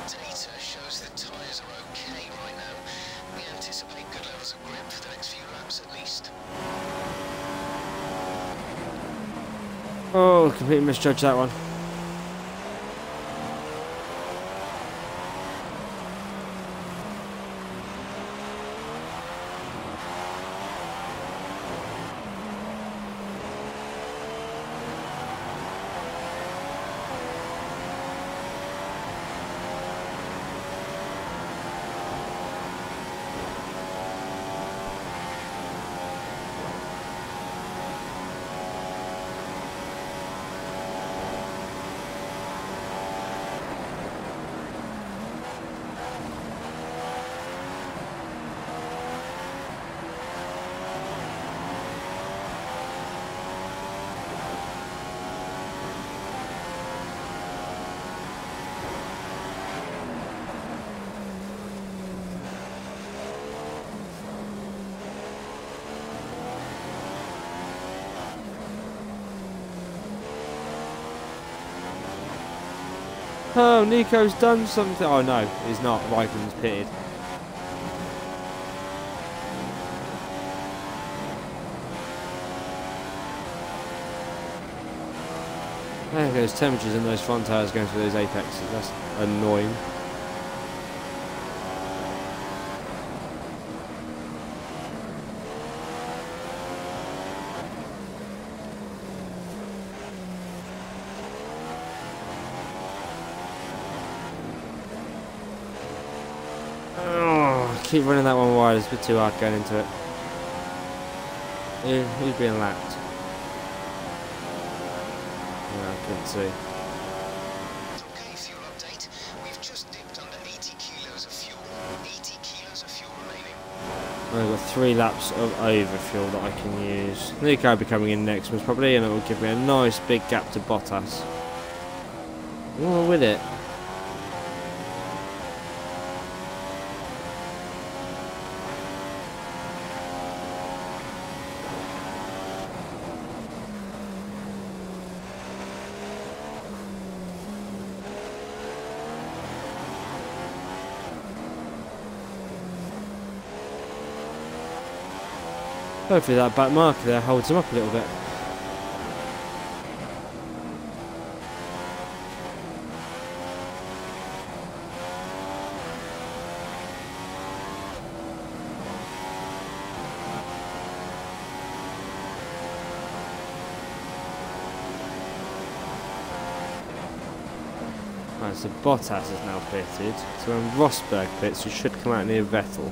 Data shows the tyres are okay right now. We anticipate good levels of grip for the next few laps at least. Oh, completely misjudged that one. Oh, Nico's done something. Oh no, he's not. Raikkonen's pitted. There goes temperatures in those front tyres going through those apexes. That's annoying. Oh, keep running that one wide. It's a bit too hard going into it. Who's being lapped? I couldn't see. Okay, fuel update. We've just dipped under 80 kilos of fuel. 80 kilos of fuel remaining. I've got 3 laps of overfuel that I can use. Nico will be coming in next most probably, and it will give me a nice big gap to Bottas. Oh, with it. Hopefully that back marker there holds him up a little bit. Right, so Bottas is now pitted. So when Rosberg pits, we should come out near Vettel.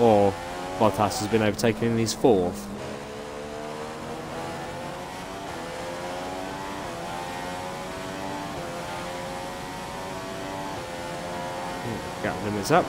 Or Bottas has been overtaken and he's 4th. Gap limits up.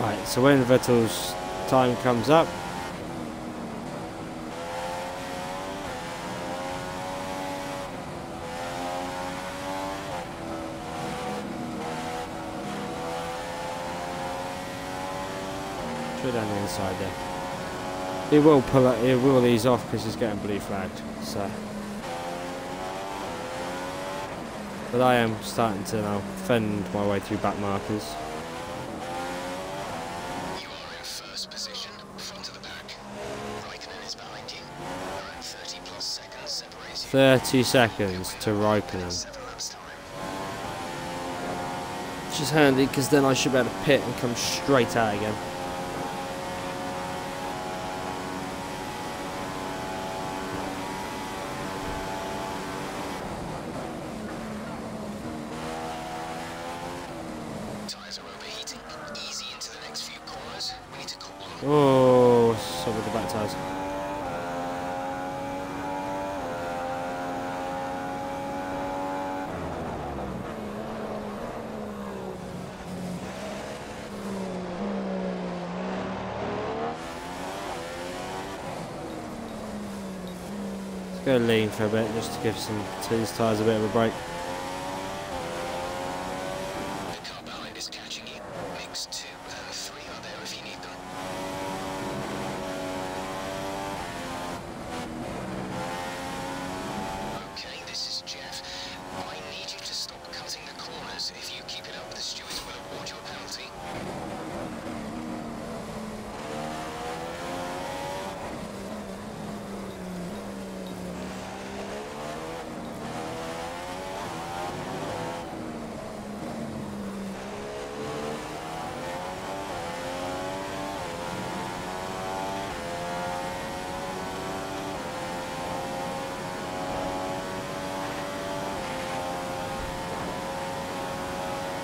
Right, so when Vettel's time comes up, straight down the inside there. He will pull up, he will ease off because he's getting blue flagged. So, but I am starting to now fend my way through back markers. You are in first position, front of the pack. Raikkonen is behind you. Around 30 plus seconds separates you. 30 seconds to Raikkonen. 7 laps time. Which is handy because then I should be able to pit and come straight out again. Tyres are overheating. Easy into the next few corners. We need to cool them. Oh, so with the back tyres. Let's go lean for a bit just to give these tyres a bit of a break. The car behind is catching you. Mix 2 and 3 are there if you need them. Okay, this is Jeff. I need you to stop cutting the corners. If you keep it up, the stewards will award you a penalty.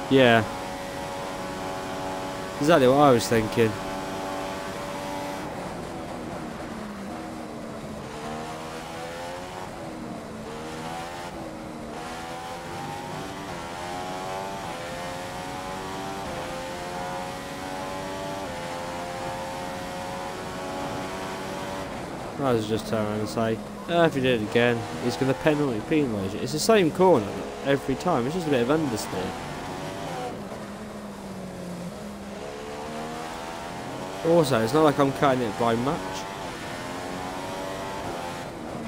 Yeah. Exactly what I was thinking. I was just turn around and say, if you did it again, he's going to penalise you. It's the same corner every time. It's just a bit of understeer. Also, it's not like I'm cutting it by much.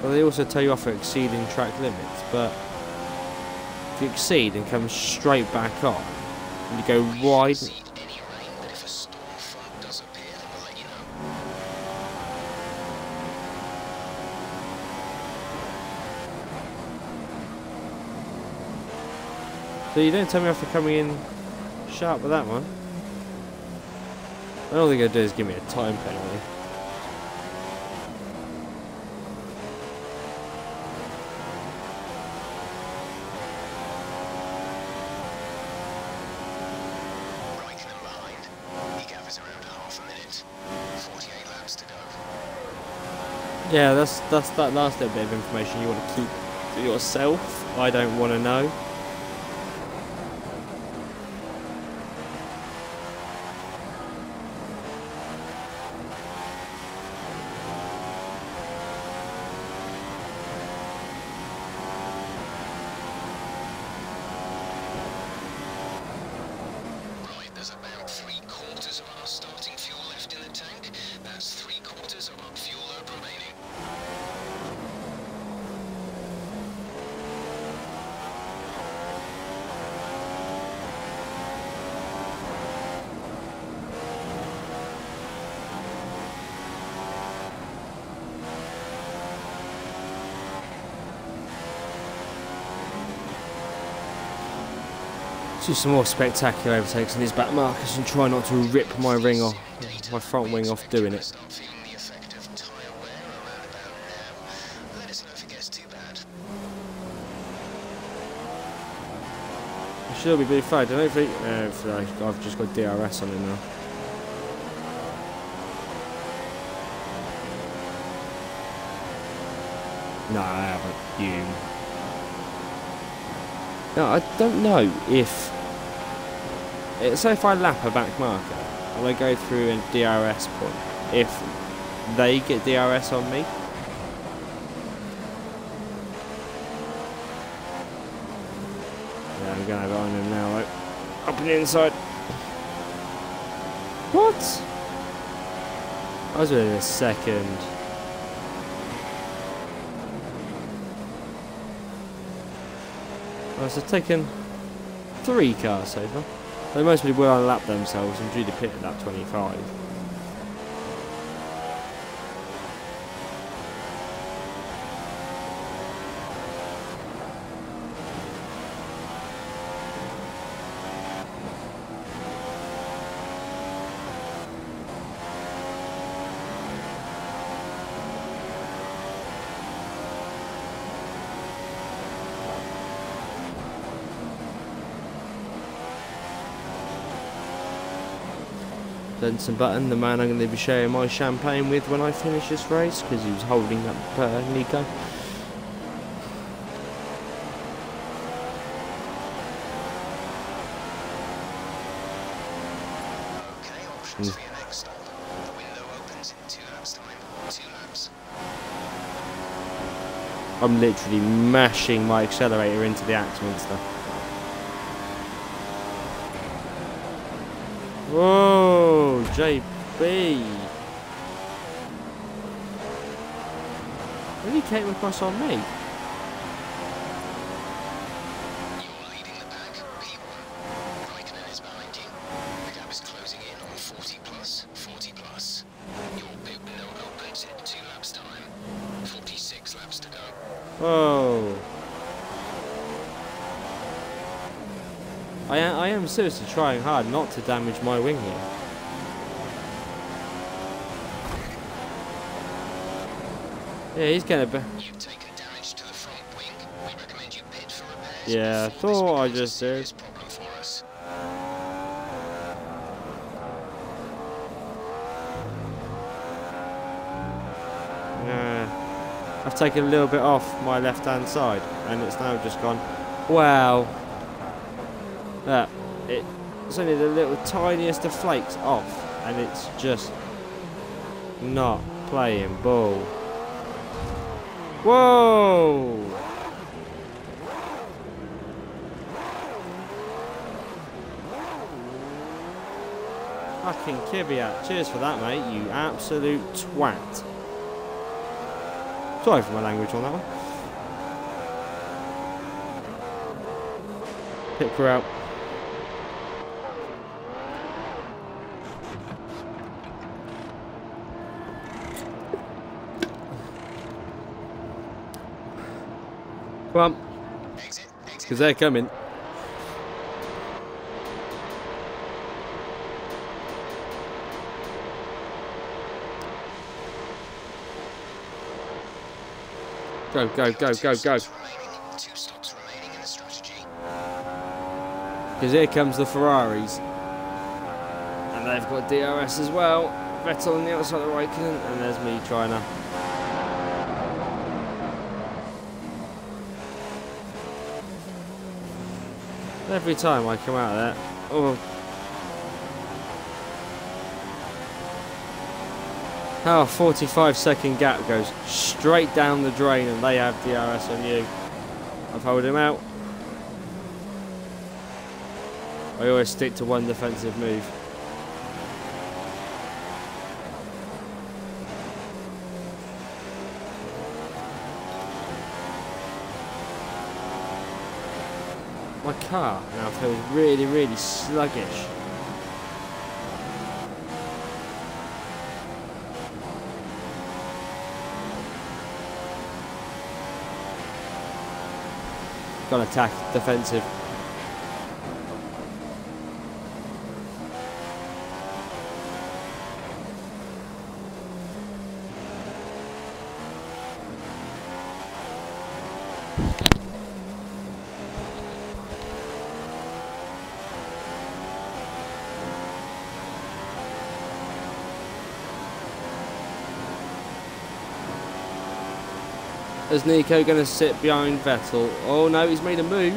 Well, they also tell you off for exceeding track limits, but if you exceed and come straight back on, and you go wide. See any rain, but if a storm front does appear, then we'll let you know. So you don't tell me off for coming in sharp with that one. All they're going to do is give me a time penalty. Raikkonen behind. He gathers around half a minute. 48 laps to go. Yeah, that's that last little bit of information you want to keep to yourself. I don't want to know. Right, there's about 3/4 of our starting fuel left in the tank. That's 3/4 of our fuel load remaining. Do some more spectacular overtakes in these back markers and try not to rip my ring off, my front wing off doing it. Start feeling the effect of tyre wear around about now. Let us know if it gets too bad. I should be blue flagged. I don't think I've just got DRS on it now. No, I haven't. You. No, I don't know if. Say if I lap a back marker, will I go through a DRS point if they get DRS on me? Yeah, I'm gonna have it on him now, like up and inside. What? I was within a second. I've taken 3 cars so far. They mostly will unlap themselves and due to pit at lap 25. Benson Button, the man I'm going to be sharing my champagne with when I finish this race, because he was holding up Nico. Okay, options for your next stop. The window opens in 2 laps time. 2 laps. I'm literally mashing my accelerator into the axe monster. Whoa, JB. Really came across on me. You're leading the pack, P1. Raikkonen is behind you. The gap is closing in on 40 plus, 40 plus. Your pit window opens in 2 laps time. 46 laps to go. Whoa. I am seriously trying hard not to damage my wing here. Yeah, he's gonna be. You've taken damage to the front wing. We recommend you pit for repairs. Yeah, I thought I just did. Problem for us. Yeah. I've taken a little bit off my left hand side and it's now just gone. Wow. That it's only the little tiniest of flakes off and it's just not playing ball. Whoa! Fucking Kibiat. Cheers for that, mate, you absolute twat. Sorry for my language on that one. Pit crew out. Come on. Because they're coming. Go, go, go, go, go. 2 stops remaining in the strategy. Because here comes the Ferraris. And they've got DRS as well. Vettel on the outside of Raikkonen. And there's me trying to... Every time I come out of that... Oh. How a 45-second gap goes straight down the drain and they have DRS on you. I've held him out. I always stick to one defensive move. My car now feels really, really sluggish. Got attack, defensive. Is Nico going to sit behind Vettel? Oh no, he's made a move.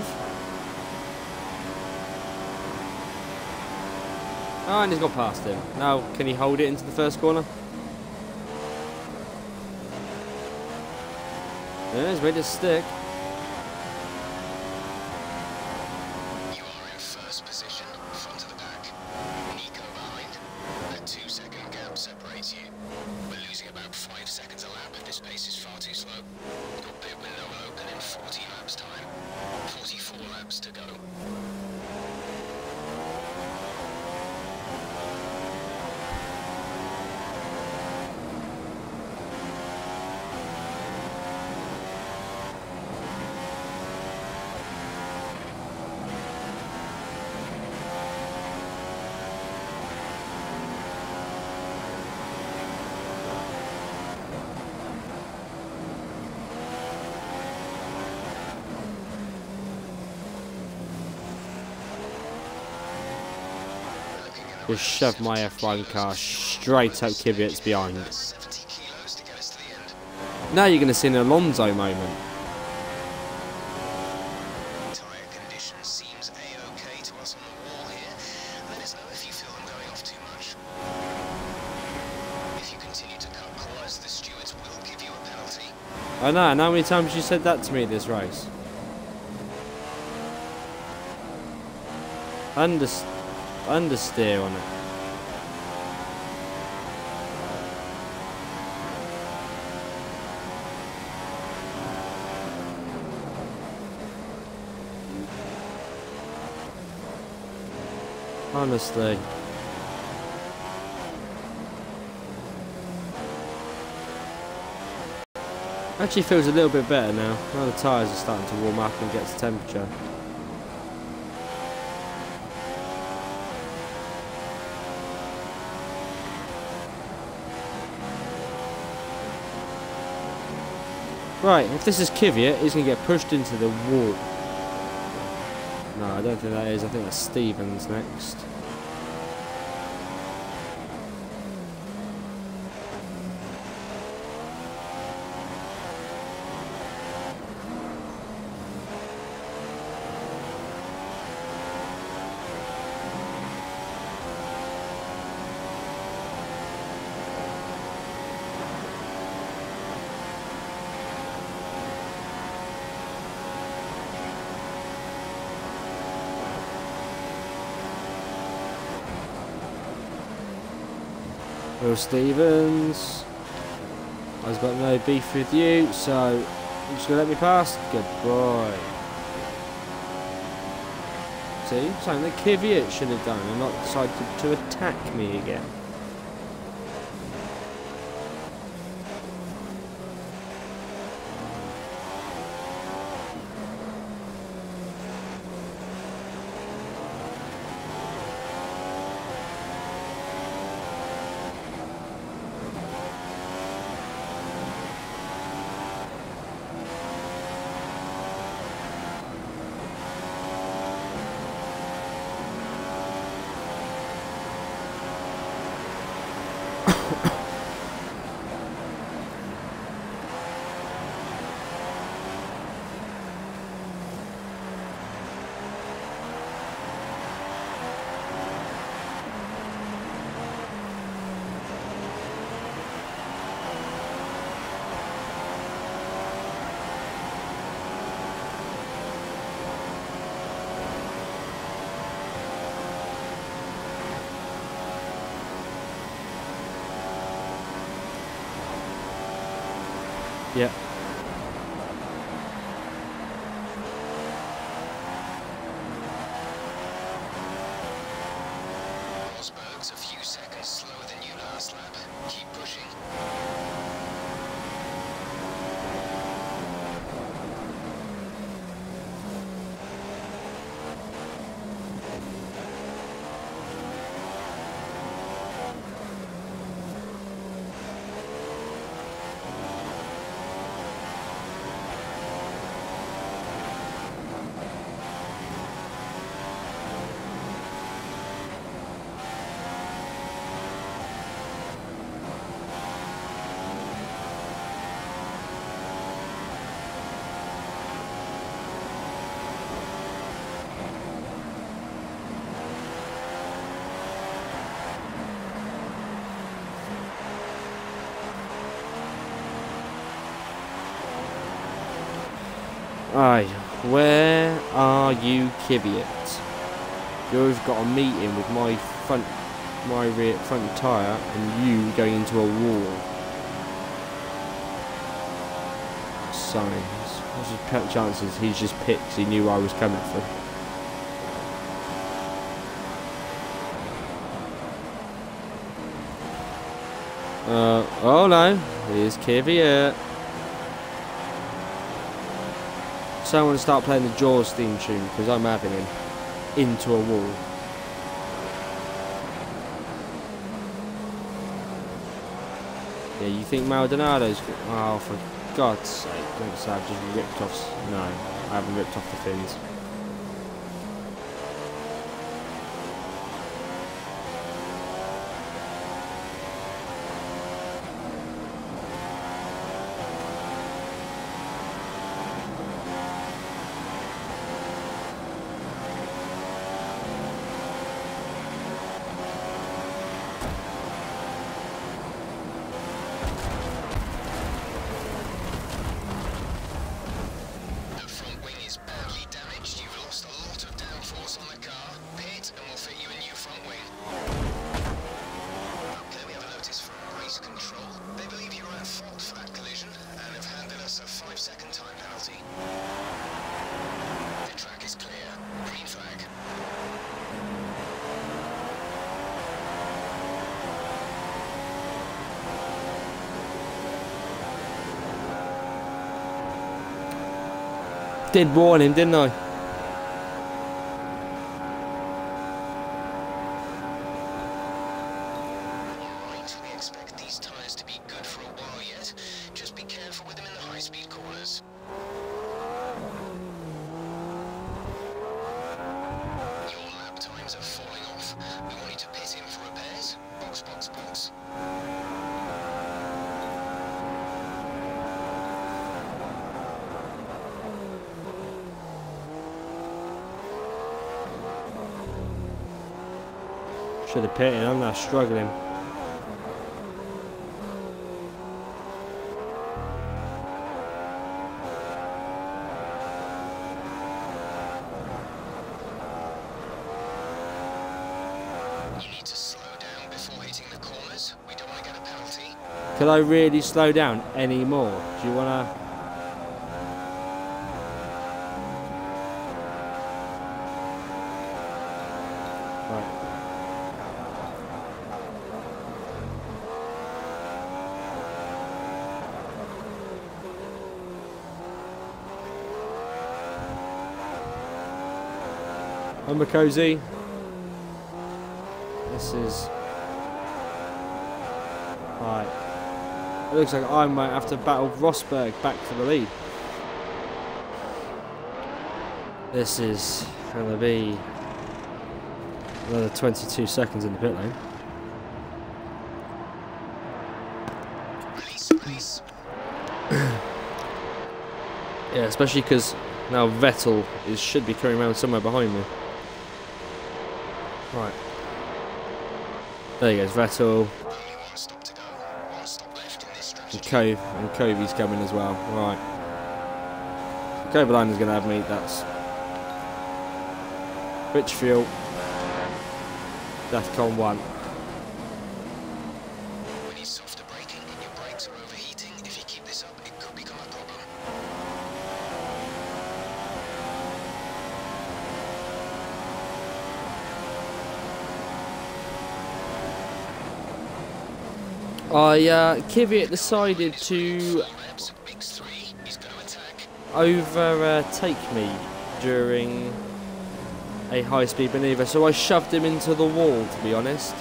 Oh, and he's got past him. Now, can he hold it into the first corner? Yeah, he's made it stick. You are in first position, front of the pack. Nico behind. A 2-second gap separates you. We're losing about 5 seconds a lap. This pace is far too slow. Your pit window will open in 40 laps time. 44 laps to go. Just shove my F1 car straight up Kvyat's behind. 70 kilos to get us to the end. Now you're going to see an Alonso moment. Tyre condition seems a-okay to us on the wall here. Let us know if you feel them going off too much. If you continue to cut corners, the stewards will give you a penalty. I know, and how many times you said that to me this race? Understeer on it. Honestly. Actually feels a little bit better now. Now the tyres are starting to warm up and get to temperature. Right, if this is Kvyat, he's going to get pushed into the wall. No, I don't think that is. I think that's Stevens next. Will Stevens. I've got no beef with you, so you're just going to let me pass? Good boy. See, something that Kvyat should have done and not decided to attack me again. Yeah. Rosberg's a few seconds slower than you last lap. Keep pushing. Right, where are you, Kiviot? You've got a meeting with my front tyre and you going into a wall. Signs. What's his chances? He's just picked 'cause he knew I was coming for. Oh no, here's Kiviot. Someone start playing the Jaws theme tune because I'm having him into a wall. Yeah, you think Maldonado's good? Oh, for God's sake, don't say I've just ripped off. No, I haven't ripped off the fins. Did warn him, didn't I? Alright, we expect these tyres to be good for a while yet. Just be careful with them in the high-speed corners. Your lap times are falling off. We want you to pit in for repairs. Box, box, box. Should have pitted, I'm now struggling. You need to slow down before hitting the corners. We don't want to get a penalty. Could I really slow down any more? Do you wanna? Right. I'm a cozy. This is right. It looks like I might have to battle Rosberg back for the lead. This is going to be another 22 seconds in the pit lane. Release, release. Yeah, especially because now Vettel should be coming around somewhere behind me. Right. There he goes, Vettel. Only one stop to go. One stop left in this strategy. And Kovi's coming as well. Right. Kovalainen is going to have me. That's rich fuel. Defcon 1. We need softer braking. Your brakes are overheating. If you keep this up, it could become a problem. Kvyat decided to overtake me during a high-speed manoeuvre, so I shoved him into the wall, to be honest.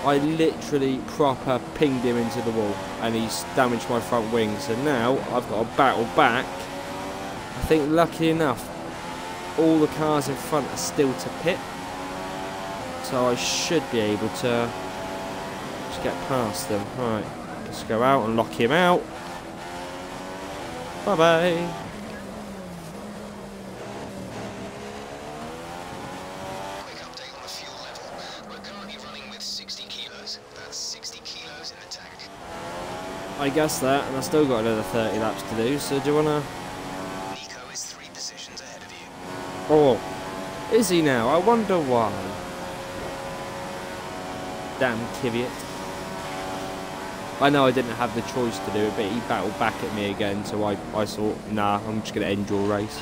I literally proper pinged him into the wall, and he's damaged my front wing, so now I've got to battle back. I think, lucky enough, all the cars in front are still to pit. So I should be able to just get past them. Right, let's go out and lock him out. Bye bye. Quick update on the fuel level. We're currently running with 60 kilos. That's 60 kilos in the tank. I guess that, and I still got another 30 laps to do, so do you wanna... Nico is 3 positions ahead of you. Oh, is he now? I wonder why. Damn Kvyat. I know I didn't have the choice to do it, but he battled back at me again, so I thought, nah, I'm just gonna end your race.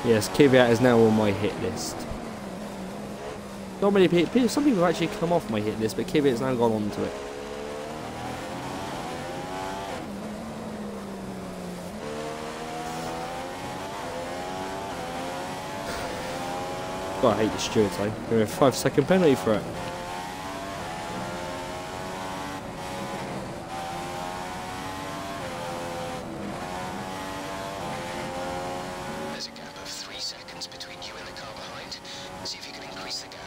Yes, Kvyat is now on my hit list. Not many people, some people have actually come off my hit list, but Kvyat's now gone on to it. God, I hate the stewards, though. Give me a 5-second penalty for it. There's a gap of 3 seconds between you and the car behind. See if you can increase the gap.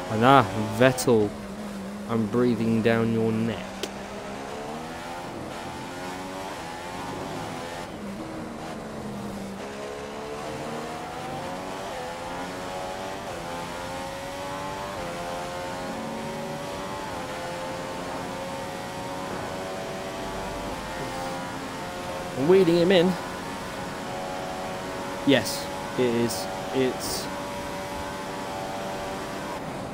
And Vettel, I'm breathing down your neck. Wheeling him in. Yes, it is. It's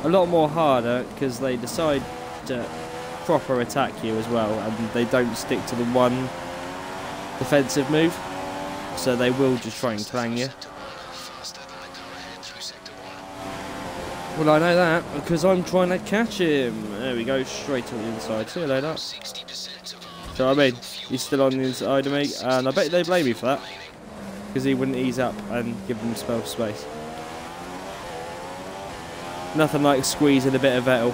a lot more harder because they decide to proper attack you as well, and they don't stick to the one defensive move, so they will just try and clang you. Well, I know that because I'm trying to catch him. There we go, straight to the inside. See you later. So I mean, he's still on the inside of me, and I bet they blame me for that, because he wouldn't ease up and give them spell space. Nothing like squeezing a bit of Vettel.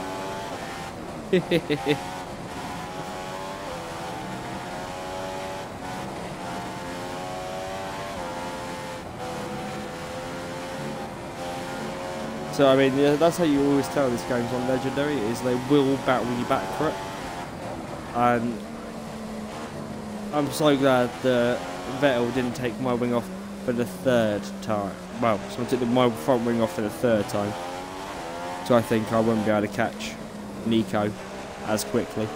So I mean, yeah, that's how you always tell this game's on Legendary, is they will battle you back for it. And I'm so glad that Vettel didn't take my wing off for the 3rd time. Well, someone took my front wing off for the 3rd time. So I think I won't be able to catch Nico as quickly.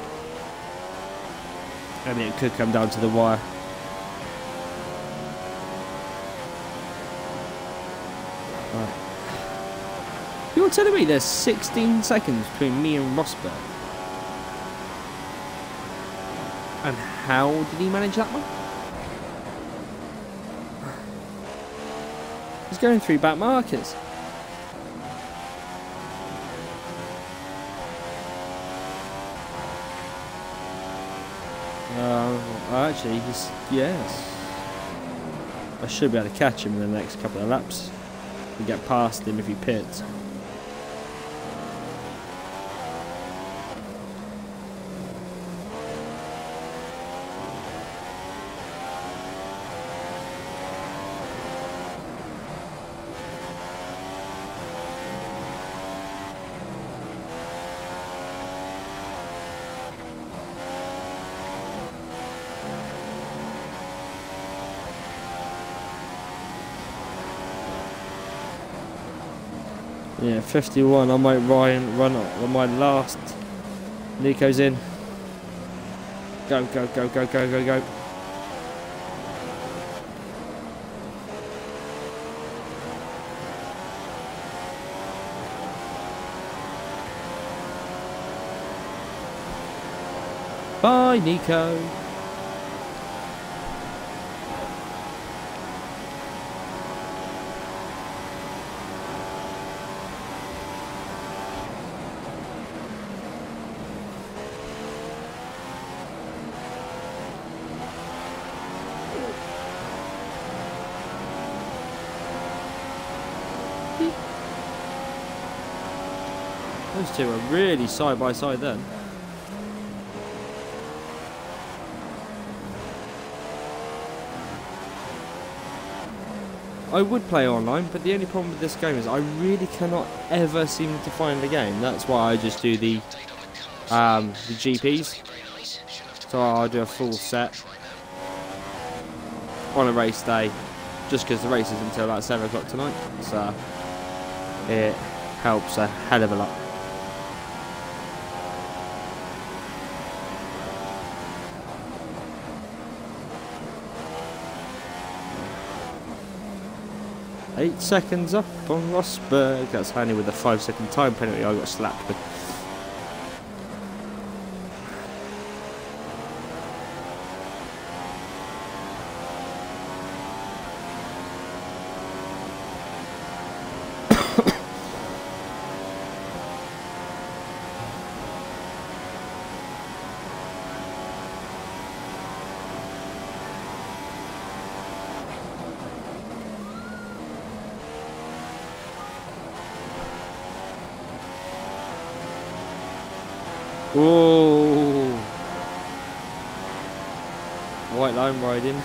And it could come down to the wire. Right. You're telling me there's 16 seconds between me and Rosberg? And how did he manage that one? He's going through back markers. Actually, yes. I should be able to catch him in the next couple of laps and get past him if he pits. Yeah, 51. I might run on my last. Nico's in. Go, go, go, go, go, go, go. Bye, Nico. Those two are really side by side then. I would play online, but the only problem with this game is I really cannot ever seem to find the game. That's why I just do the GPs. So I'll do a full set on a race day, just because the race is until about 7 o'clock tonight, so it helps a hell of a lot. Eight seconds up on Rosberg. That's handy with the 5-second time penalty I got slapped with. Whoa! White line riding.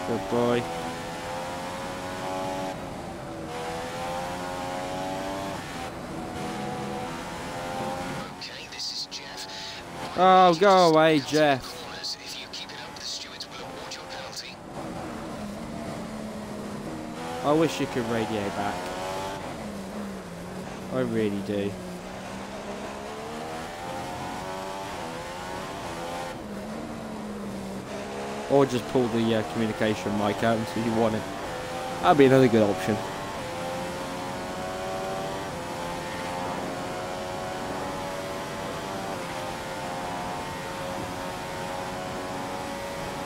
Good boy. Oh, go away, Jeff. If you keep it up, the stewards will award your penalty. I wish you could radio back. I really do. Or just pull the communication mic out until you want it. That'd be another good option.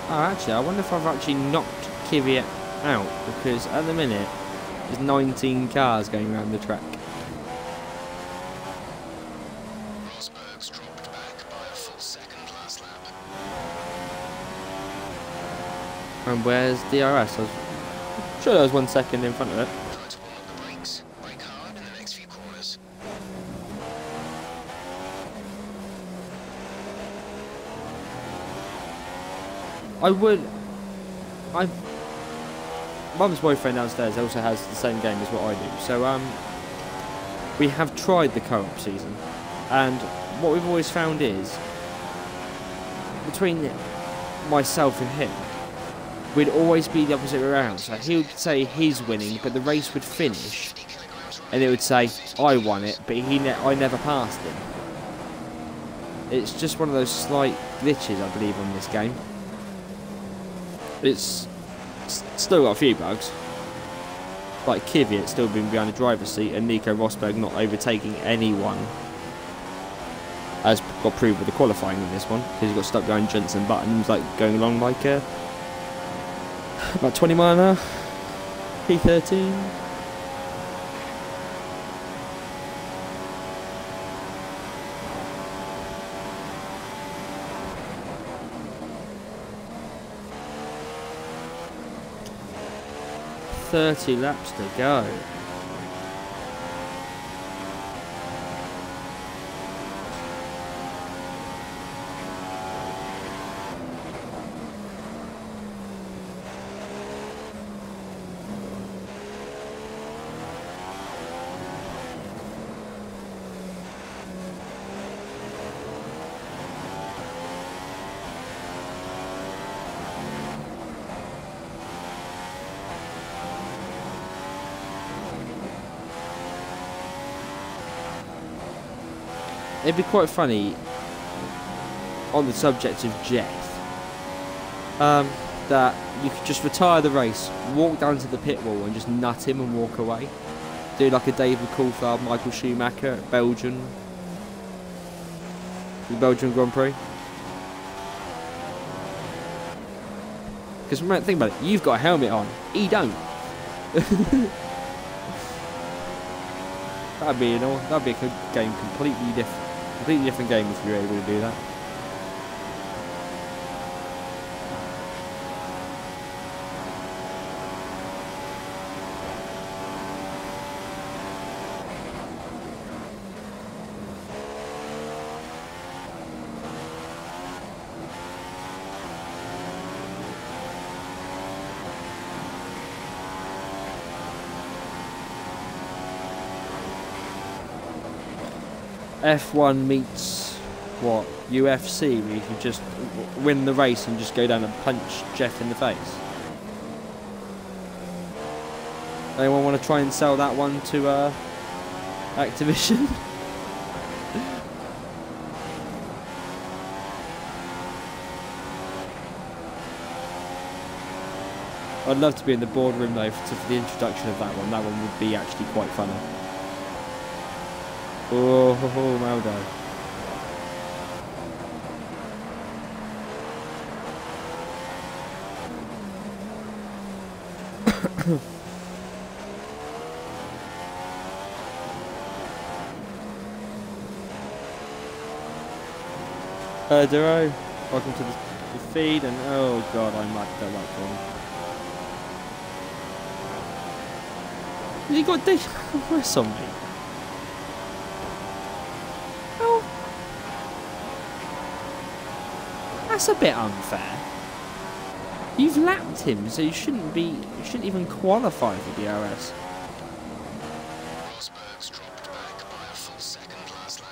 Oh, actually, I wonder if I've actually knocked QUA out, because at the minute there's 19 cars going around the track. Rosberg's dropped back by a full second last lap. And where's DRS? I was sure there was 1 second in front of it. Try to warm up the brakes. Brake hard in the next few corners. Mum's boyfriend downstairs also has the same game as what I do, so we have tried the co-op season, and what we've always found is, between myself and him, we'd always be the opposite way around. So he would say he's winning, but the race would finish, and it would say I won it, but I never passed him. It's just one of those slight glitches, I believe, on this game. It's still got a few bugs. Like QUA still being behind the driver's seat, and Nico Rosberg not overtaking anyone, as got proved with the qualifying in this one, because he got stuck behind Jensen Button and was like going along like about 20 mile an hour. P13. .30 laps to go. It'd be quite funny, on the subject of Jeff, that you could just retire the race, walk down to the pit wall and just nut him and walk away. Do like a David Coulthard, Michael Schumacher at Belgian, the Belgian Grand Prix. Because think about it, you've got a helmet on, he don't. That'd be a good game, completely different game if you were able to do that. F1 meets what UFC, where you can just win the race and just go down and punch Jeff in the face. Anyone want to try and sell that one to Activision? I'd love to be in the boardroom though for the introduction of that one. That one would be actually quite funny. Oh, well done. Duro, welcome to the feed, and oh god, I might don't like one. You got DRS on me. Oh, that's a bit unfair. You've lapped him, so you shouldn't even qualify for DRS. Rosberg's dropped back by a full second last lap.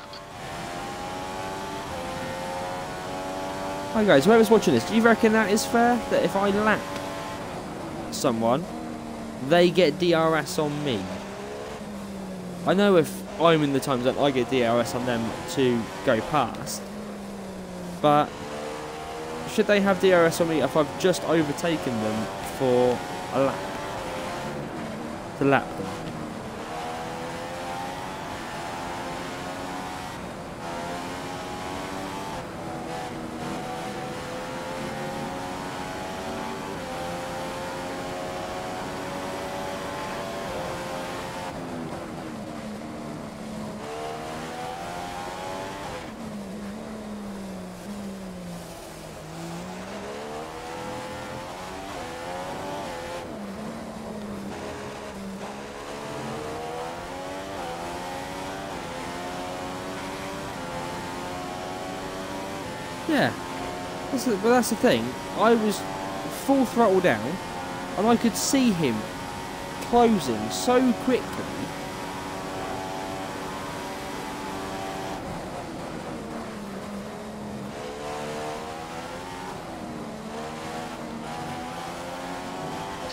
Hi guys, whoever's watching this, do you reckon that is fair? That if I lap someone, they get DRS on me? I know if I'm in the time zone, I get DRS on them to go past. But should they have DRS on me if I've just overtaken them for a lap? To lap them. Yeah, but that's the thing. I was full throttle down, and I could see him closing so quickly.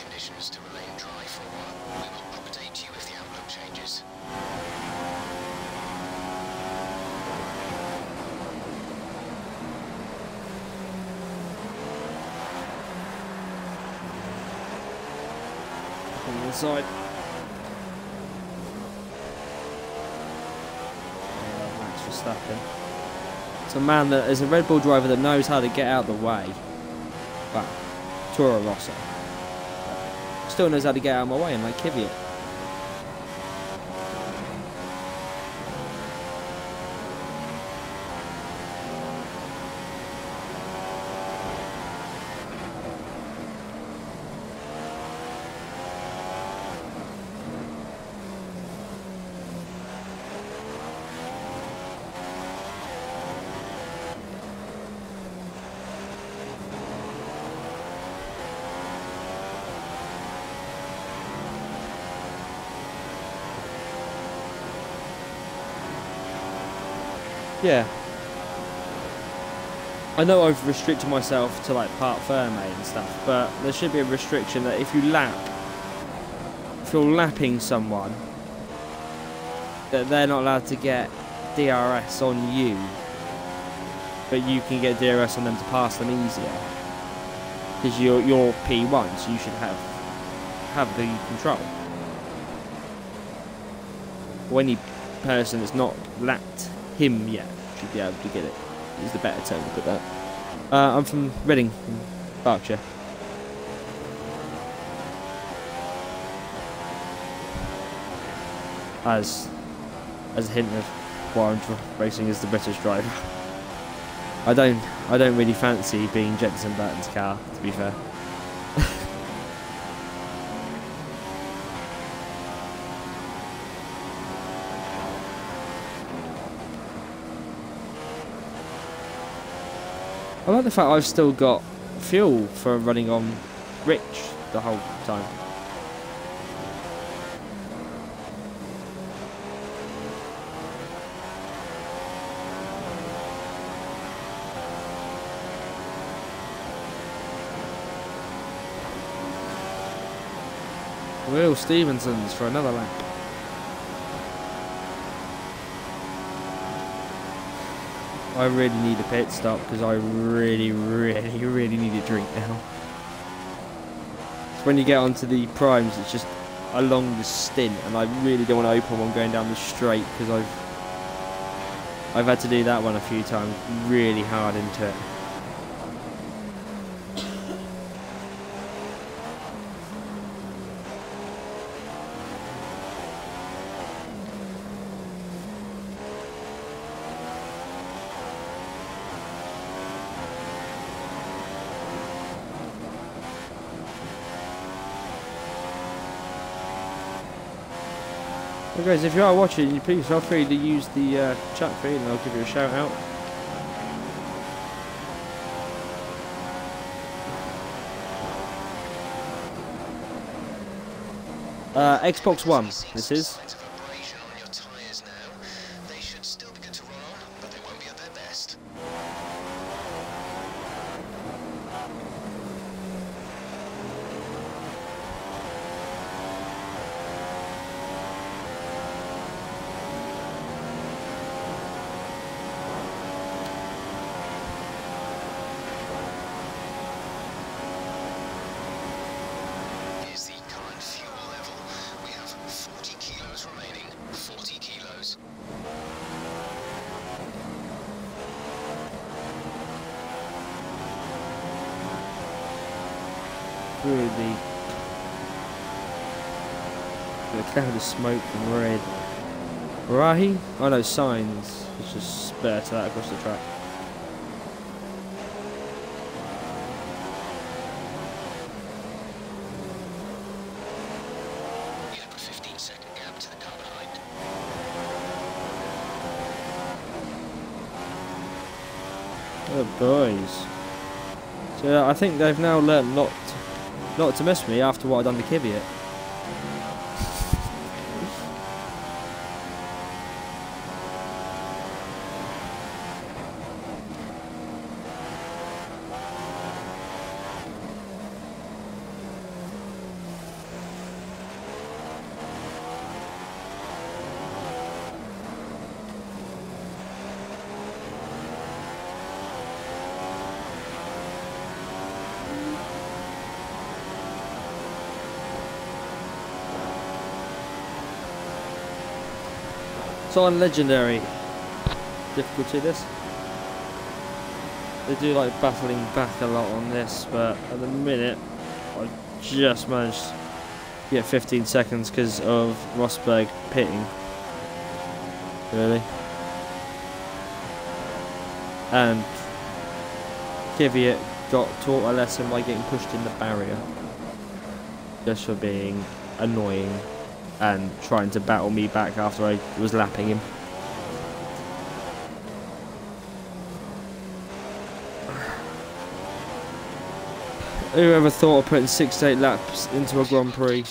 Conditions to remain dry for a while. We will update you if the outlook changes. On the side. Max Verstappen. It's a man that is a Red Bull driver that knows how to get out of the way. Well, Toro Rosso. Still knows how to get out of my way, and like Kvyat. Yeah. I know I've restricted myself to like Part Ferme and stuff, but there should be a restriction that if you're lapping someone, that they're not allowed to get DRS on you, but you can get DRS on them to pass them easier. Because you're P1, so you should have the control. Or any person that's not lapped him yet should be able to get it. Is the better term to put that. I'm from Reading, in Berkshire. As a hint of why I'm racing as the British driver. I don't really fancy being Jenson Burton's car, to be fair. I like the fact I've still got fuel for running on rich the whole time. Will Stevenson's for another lap. I really need a pit stop because I really need a drink now. So when you get onto the primes, it's just a long stint, and I really don't want to open one going down the straight because I've had to do that one a few times, really hard into it. Well guys, if you are watching, please feel free to use the chat feed and I'll give you a shout out. Xbox One, this is. Through the cloud of smoke and red. Rahi? Oh no, signs. Let's just spurt that across the track. We have a 15-second gap to the car behind. Oh boys. So I think they've now learnt not to mess with me after what I've done to Kvyat. So on legendary difficulty this. They do like battling back a lot on this, but at the minute I just managed to get 15 seconds because of Rosberg pitting. Really. And Kvyat got taught a lesson by getting pushed in the barrier. Just for being annoying and trying to battle me back after I was lapping him. Whoever thought of putting 6 to 8 laps into a Grand Prix?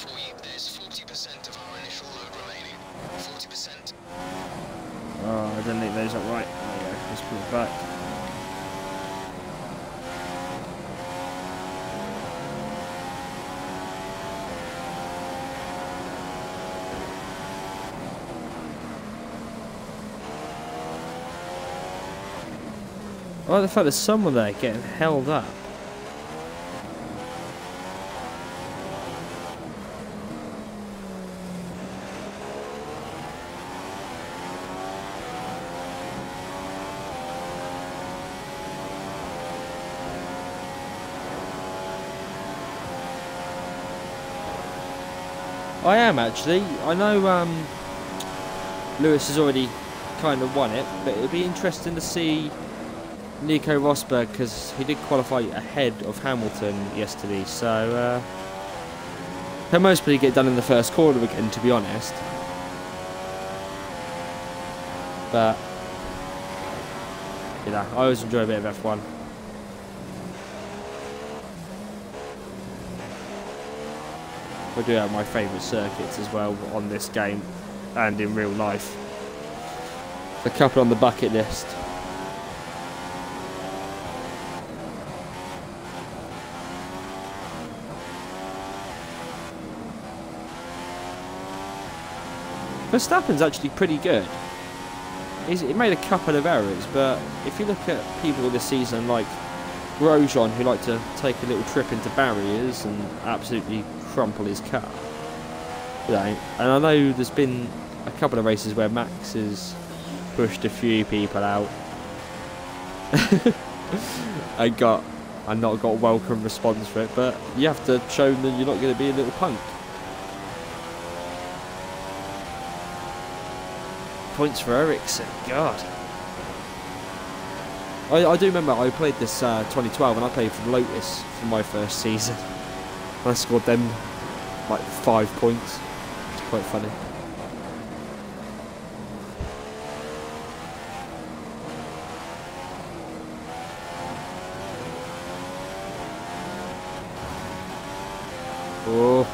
Oh, I didn't think those up right. There you go, let's put it back. I like the fact there's someone there getting held up. I am actually. I know Lewis has already kind of won it, but it'd be interesting to see Nico Rosberg, because he did qualify ahead of Hamilton yesterday, so he'll mostly get done in the first quarter again, to be honest. But you know, I always enjoy a bit of F1. I do have my favourite circuits as well on this game and in real life. A couple on the bucket list. Verstappen's actually pretty good. He made a couple of errors, but if you look at people this season like Grosjean, who like to take a little trip into barriers and absolutely crumple his car, you know, and I know there's been a couple of races where Max has pushed a few people out and not got a welcome response for it, but you have to show them that you're not going to be a little punk. Points for Ericsson, God. I do remember I played this 2012 and I played for Lotus for my first season. I scored them like 5 points. It's quite funny. Oh,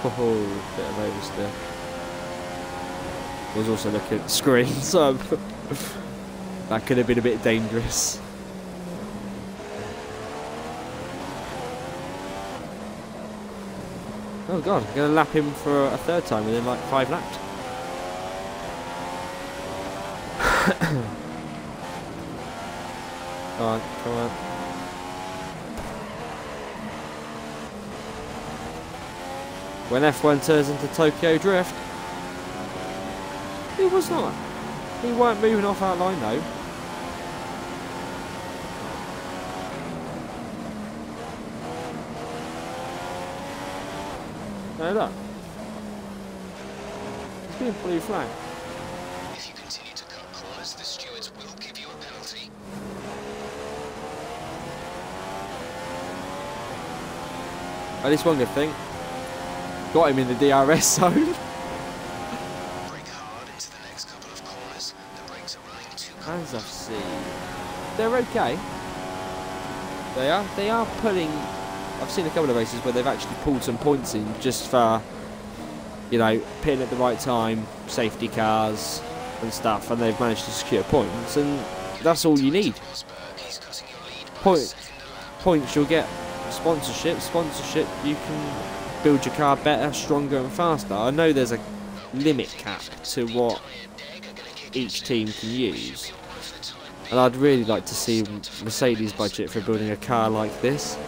bit of oversteer. I was also looking at the screen, so that could have been a bit dangerous. Oh god, I'm going to lap him for a third time within like 5 laps. Come on, come on. When F1 turns into Tokyo Drift. He was not. He weren't moving off our line though. No, look. It's been a blue flag. If you continue to cut corners, the stewards will give you a penalty. At least one good thing. Got him in the DRS zone. Brake hard into the next couple of corners. The brakes are running too As I've seen. They're okay. They are pulling. I've seen a couple of races where they've actually pulled some points in just for, you know, pitting at the right time, safety cars and stuff, and they've managed to secure points, and that's all you need. Points, you'll get sponsorship, you can build your car better, stronger and faster. I know there's a limit cap to what each team can use, and I'd really like to see Mercedes budget for building a car like this.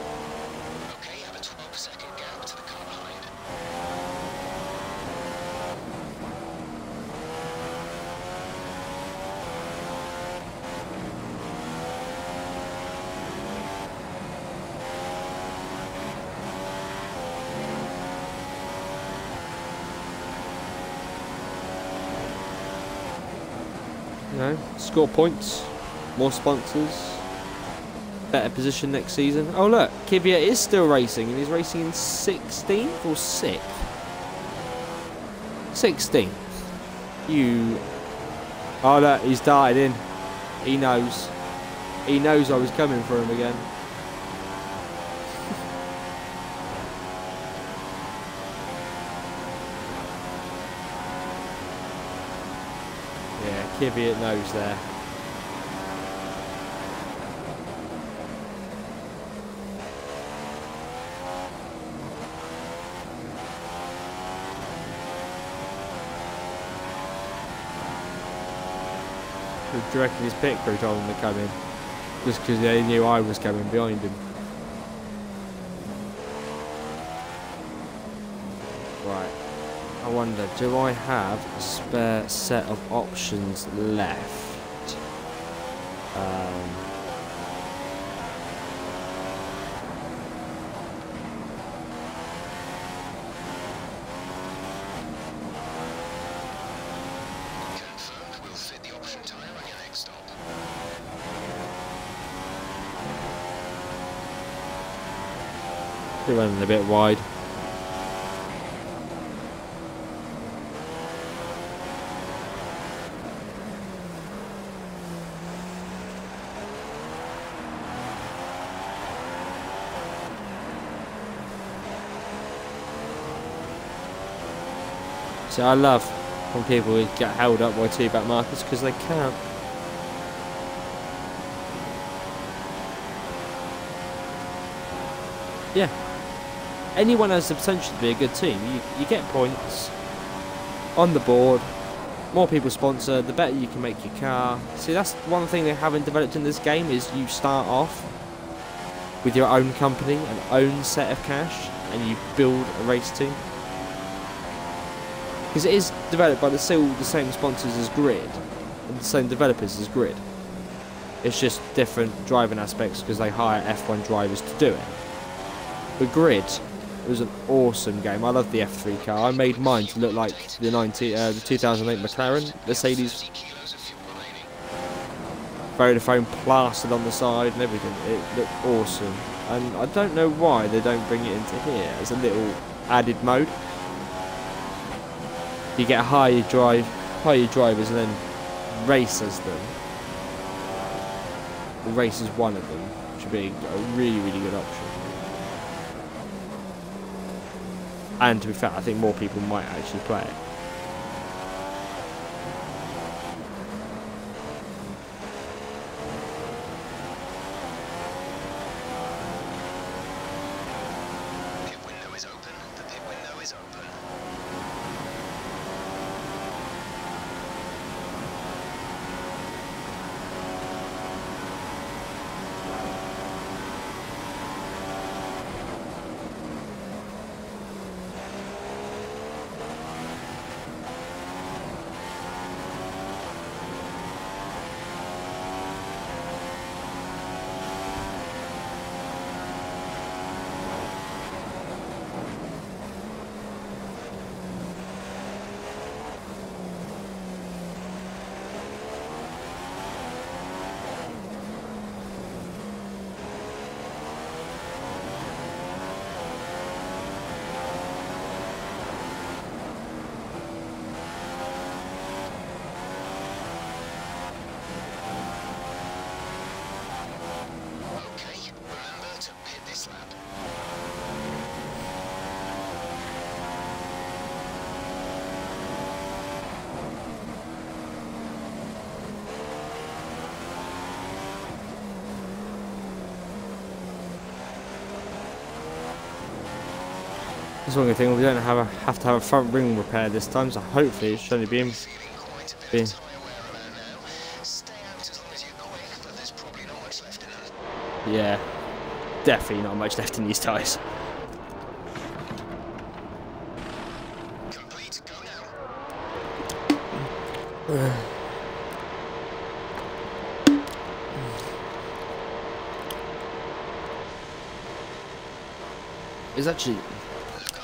You know, score points, more sponsors, better position next season. Oh look, Kvyat is still racing, and he's racing in 16th or 6th? 16th. You... Oh look, he's darted in. He knows. He knows I was coming for him again. Kvyat knows there. Do you reckon his pit crew told him to come in? Just because they knew I was coming behind him. Right. I wonder, do I have a spare set of options left? Confirmed, we'll fit the option tyre on your next stop. They're running a bit wide. So I love when people get held up by 2 back markers because they can't. Yeah. Anyone has the potential to be a good team. You get points on the board, more people sponsor, the better you can make your car. See, that's one thing they haven't developed in this game, is you start off with your own company, an own set of cash, and you build a race team. Because it is developed by the same sponsors as Grid, and the same developers as Grid. It's just different driving aspects because they hire F1 drivers to do it. But Grid was an awesome game. I love the F3 car. I made mine to look like the 2008 McLaren Mercedes. Vodafone plastered on the side and everything. It looked awesome. And I don't know why they don't bring it into here as a little added mode. You get hire your drivers and then race as them. The race is one of them, which would be a really, really good option. And to be fair, I think more people might actually play it. Pit window is open. The pit window is open. That's one good thing, we don't have to have a front ring repair this time, so hopefully it should only be yeah, definitely not much left in these tyres. Complete, go now.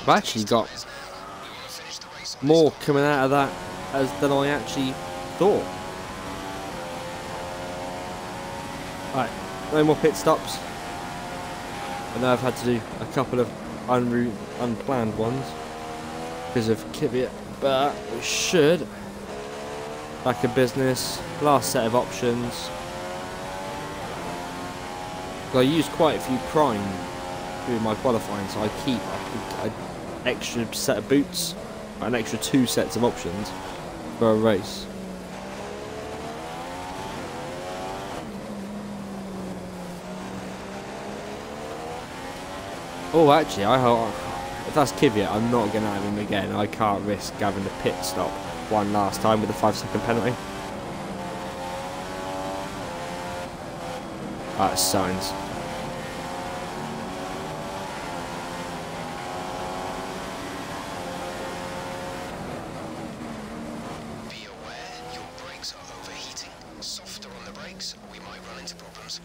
I've actually got more coming out of that than I actually thought. Right, no more pit stops. I know I've had to do a couple of unplanned ones because of Kvyat, but we should. Back in business, last set of options. I used quite a few prime through my qualifying, so I keep an extra set of boots, an extra 2 sets of options for a race. Oh, actually, if that's Kvyat, I'm not going to have him again. I can't risk having a pit stop one last time with a 5-second penalty. That's signs. Be aware your brakes are overheating. Softer on the brakes, or we might run into problems.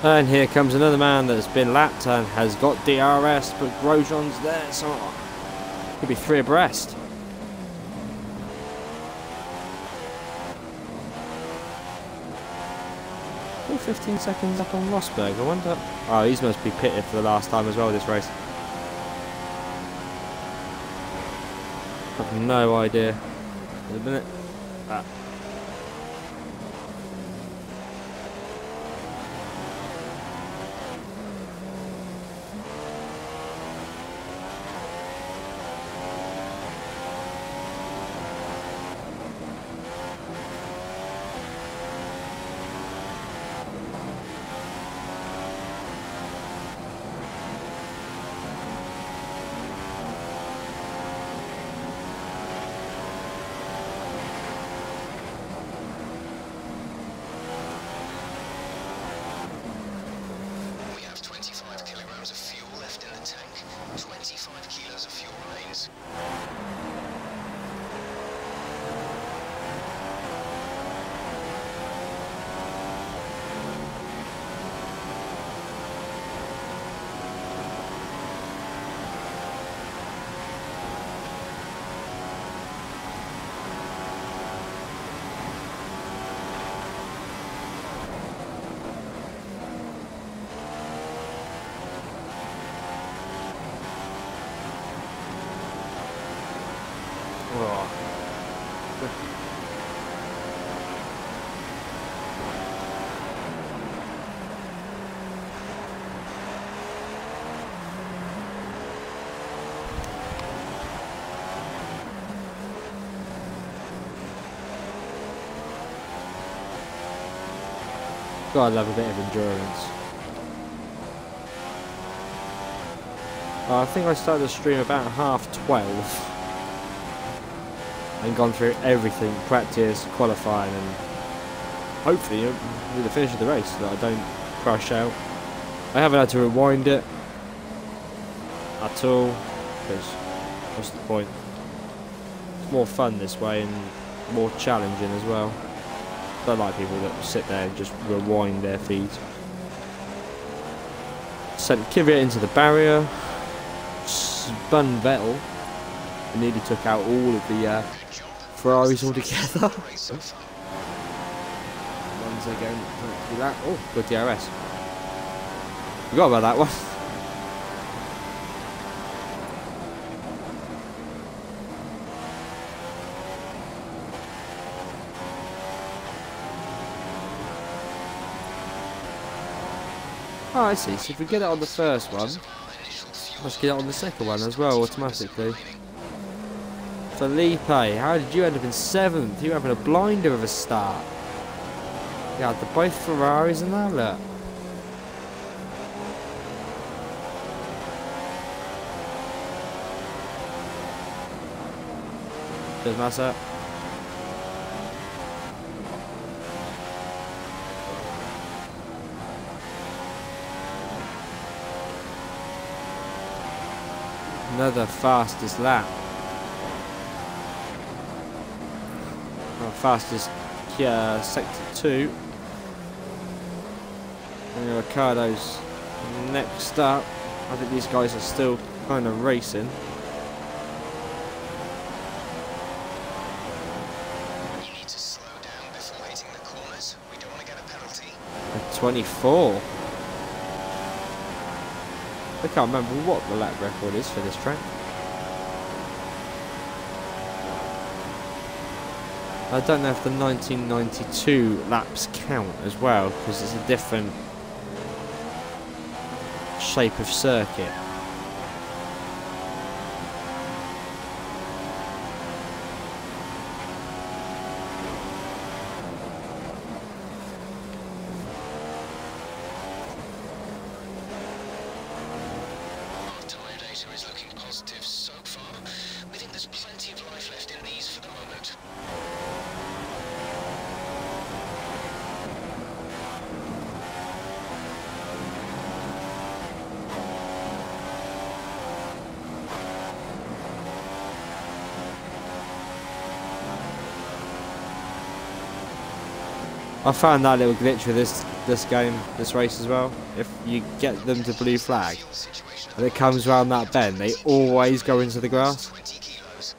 And here comes another man that's been lapped and has got DRS, but Grosjean's there, so could be 3 abreast. Still 15 seconds up on Rosberg, I wonder. Oh, he must be pitted for the last time as well this race. I've no idea. Wait a minute. Ah. Gotta love a bit of endurance. I think I started the stream about 12:30 and gone through everything, practice, qualifying, and hopefully with the finish of the race that I don't crash out. I haven't had to rewind it at all, because what's the point? It's more fun this way and more challenging as well. I don't like people that sit there and just rewind their feeds. Sent Kvyat into the barrier, spun Vettel, and nearly took out all of the Ferraris altogether. Once again, do that. Oh, good DRS. Forgot about that one. Oh, I see. So if we get it on the first one, let's get it on the second one as well, automatically. Felipe, how did you end up in 7th? You were having a blinder of a start. Yeah, the both Ferraris and that, look. Cheers, Massa. Another fastest lap. Fastest sector 2. And Ricardo's next up. I think these guys are still kind of racing. You need to slow down before hitting the corners. We don't want to get a penalty. And 24. I can't remember what the lap record is for this track. I don't know if the 1992 laps count as well, because it's a different shape of circuit. Our tyre data is looking positive so far. We think there's plenty of life left in these for the moment. I found that little glitch with this game, this race as well. If you get them to blue flag and it comes around that bend, they always go into the grass. 20 kilos.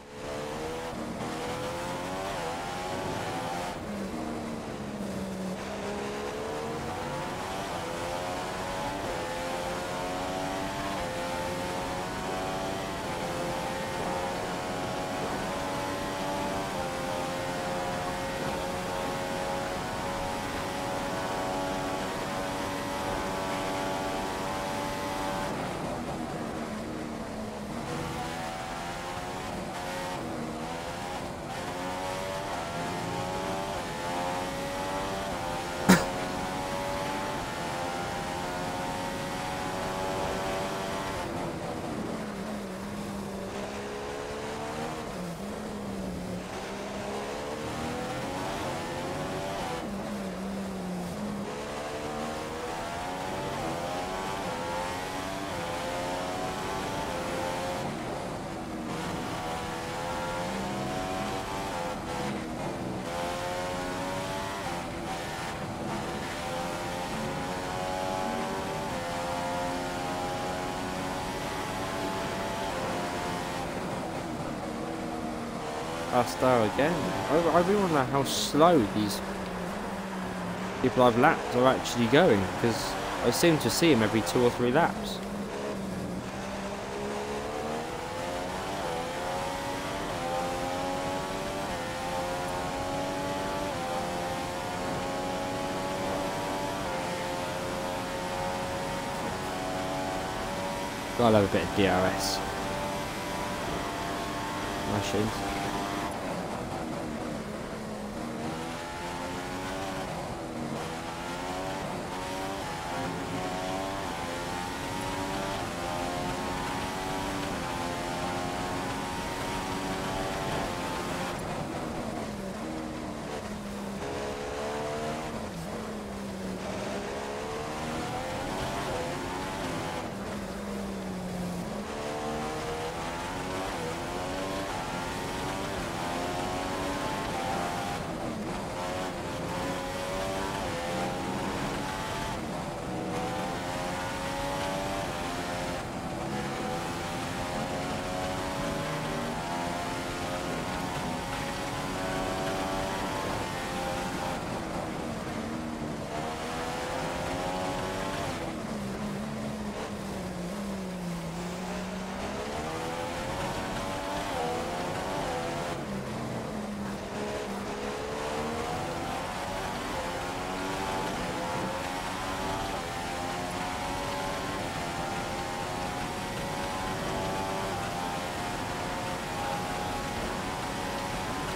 Star again. I really want to know how slow these people I've lapped are actually going, because I seem to see him every 2 or 3 laps. Gotta have a bit of DRS. Machines.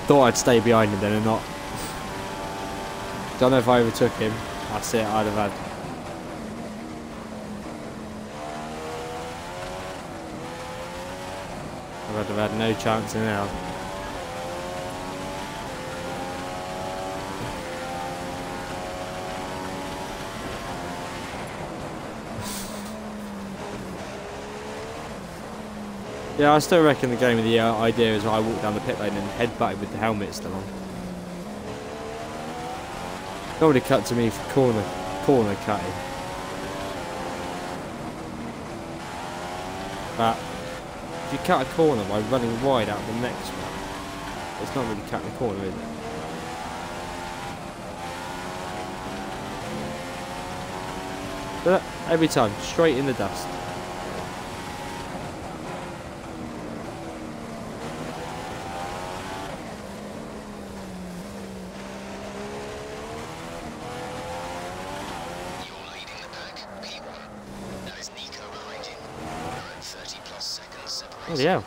thought I'd stay behind him then or not. Don't know if I overtook him. That's it, I'd have had. I'd have had no chance in hell. Yeah, I still reckon the game of the idea is I walk down the pit lane and headbutt with the helmet still on. Nobody cut to me for corner cutting. But if you cut a corner by running wide out the next one, it's not really cutting a corner, is it? But every time, straight in the dust. Oh yeah.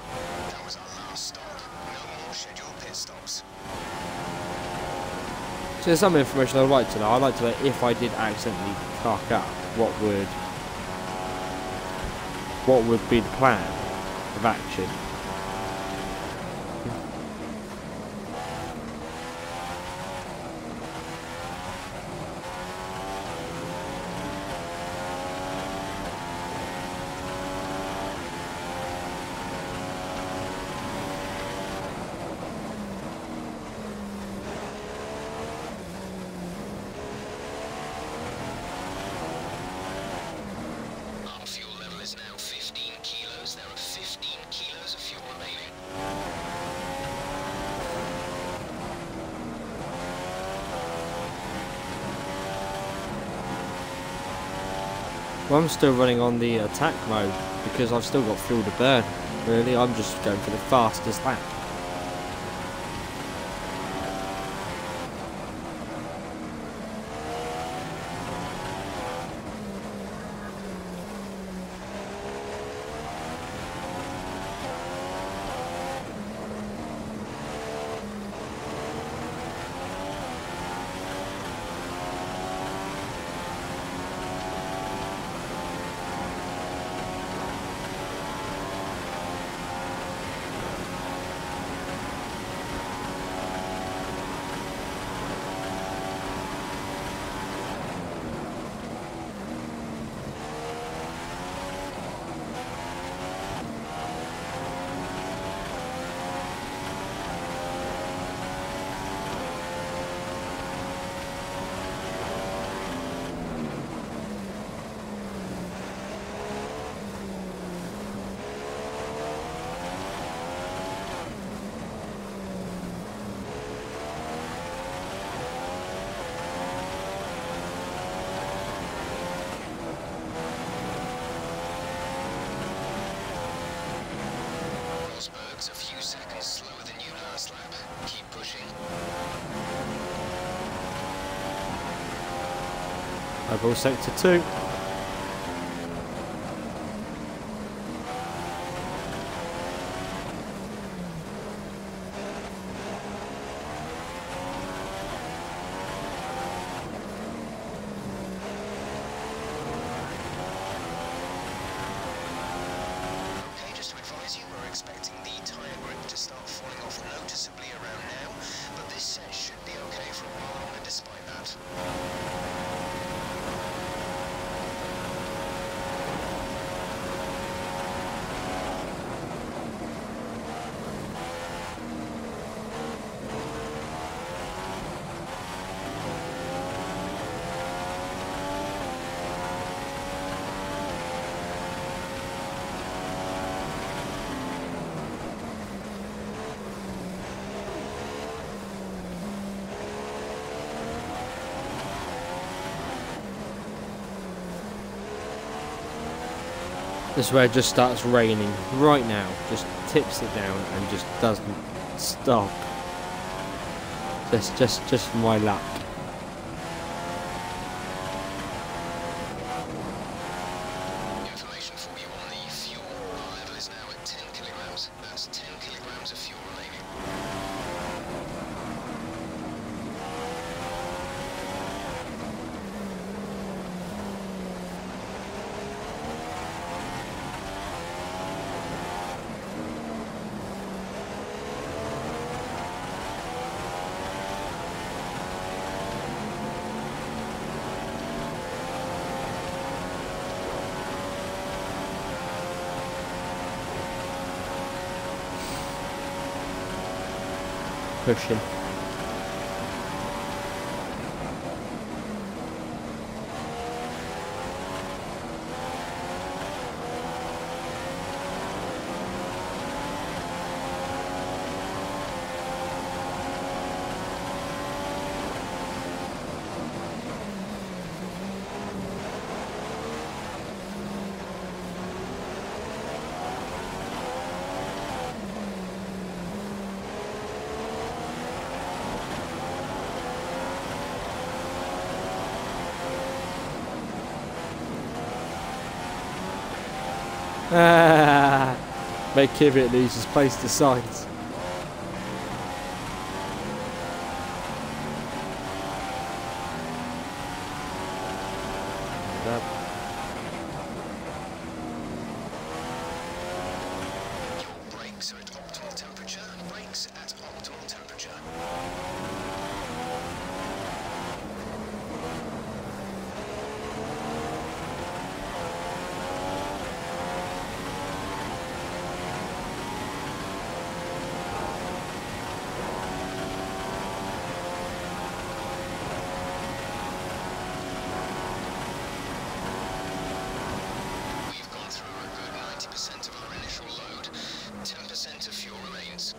That was our last stop. No more scheduled pit stops. So there's some information I'd like to know. I'd like to know if I did accidentally cock up, what would be the plan of action? Well, I'm still running on the attack mode because I've still got fuel to burn. Really, I'm just going for the fastest lap. A few seconds slower than you last lap. Keep pushing. Overall sector 2. Expecting the tyre grip to start falling off noticeably around now, but this set should be okay for a while longer despite that. This is where it just starts raining right now, just tips it down and just doesn't stop. Just for my luck. Information for you on the fuel. Our level is now at 10 kilograms. That's 10 kilograms of fuel remaining. pushing. Make Kvyat lose his place to Sainz. Your brakes are at optimal temperature. Brakes at optimal temperature. We've gone through a good 90% of our initial load. 10% of fuel remains.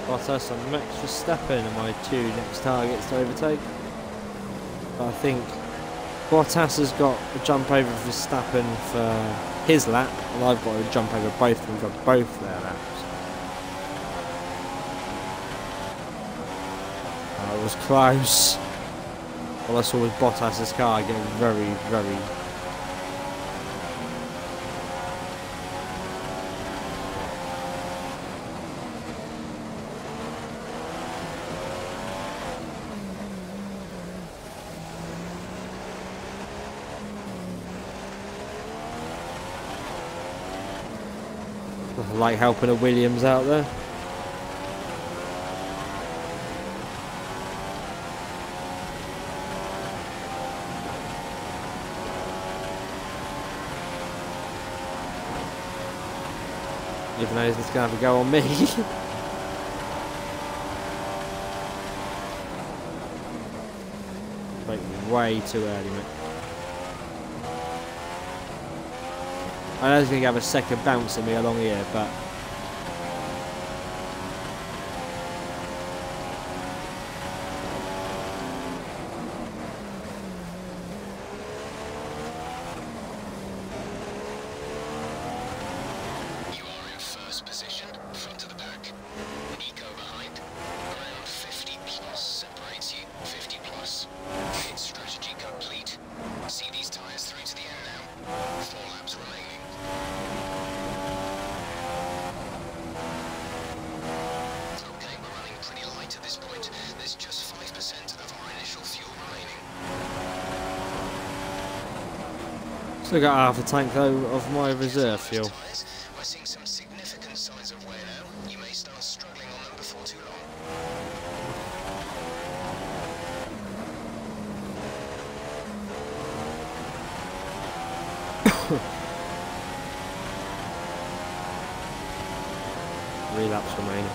Bottas and Max Verstappen are my two next targets to overtake. But I think Bottas has got a jump over Verstappen for his lap, and I've got to jump over both of them for both their laps. It was close. All I saw was Bottas's car getting very, very... like helping a Williams out there. Even though he's going to have a go on me. Like way too early, mate. I know he's going to have a second bounce at me along here, but... You are in first position, front to the back. Nico behind. Around 50 plus separates you. 50 plus. Pit strategy complete. See these tyres through to the end now. 4 laps remaining. Okay, we're running pretty light at this point. There's just 5% of our initial fuel remaining. Still got half a tank though of my reserve fuel. Tyres, we're seeing some significant signs of wear now. You may start struggling on them before too long. Three laps remaining.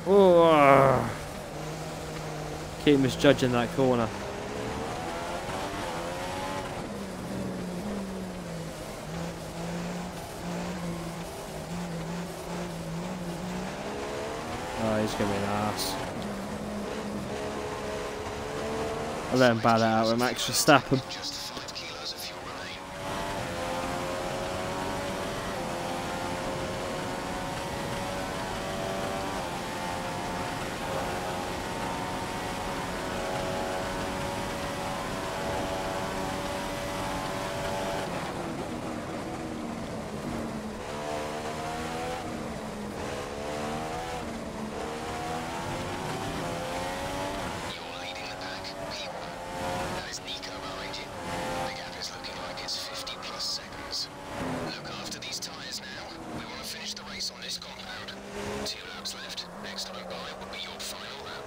Oh, keep misjudging that corner. Oh, he's gonna be an ass. I'll let him bat it out with Max Verstappen. Just 5 kilos of fuel remain. You're leading the pack, P1. That is Nico behind you. The gap is looking like it's 50 plus seconds. Look after these tyres now. We want to finish the race on this compound. 2 laps left. Next time by will be your final lap.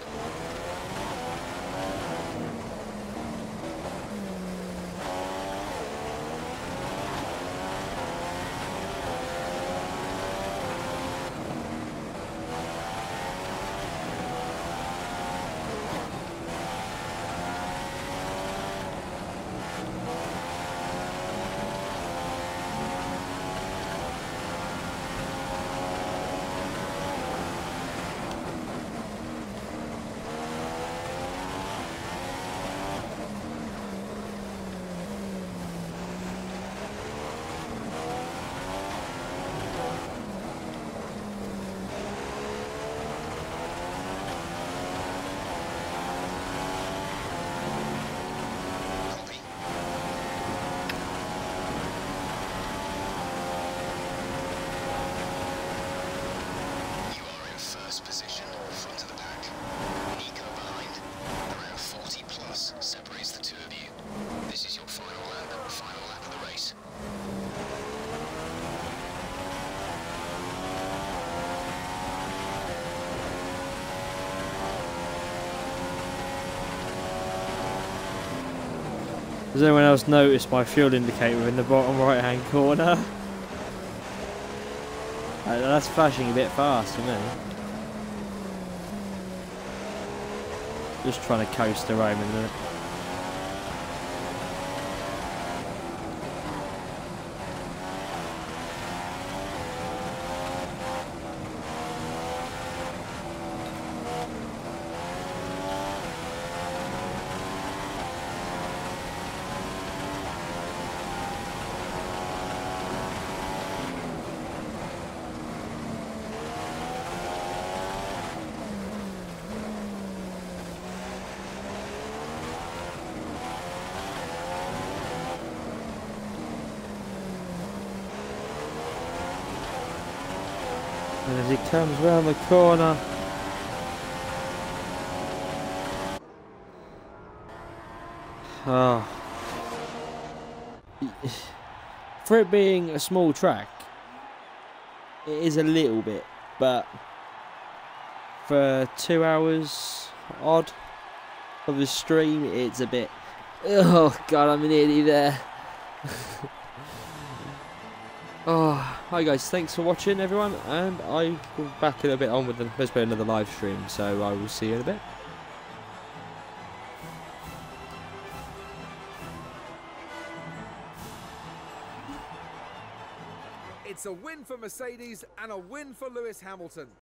Copy. You are in first position, front of the pack. Nico behind. Around 40 plus separates the two of you. This is your final lap of the race. Does anyone else notice my fuel indicator in the bottom right hand corner? That's flashing a bit fast for me. Just trying to coast around a minute. And as he comes round the corner, for it being a small track, it is a little bit, but for 2 hours odd of the stream, it's a bit. Oh god, I'm nearly there. Oh, hi guys, thanks for watching everyone, and I will be back in a bit on with there's been another live stream, so I will see you in a bit. It's a win for Mercedes and a win for Lewis Hamilton.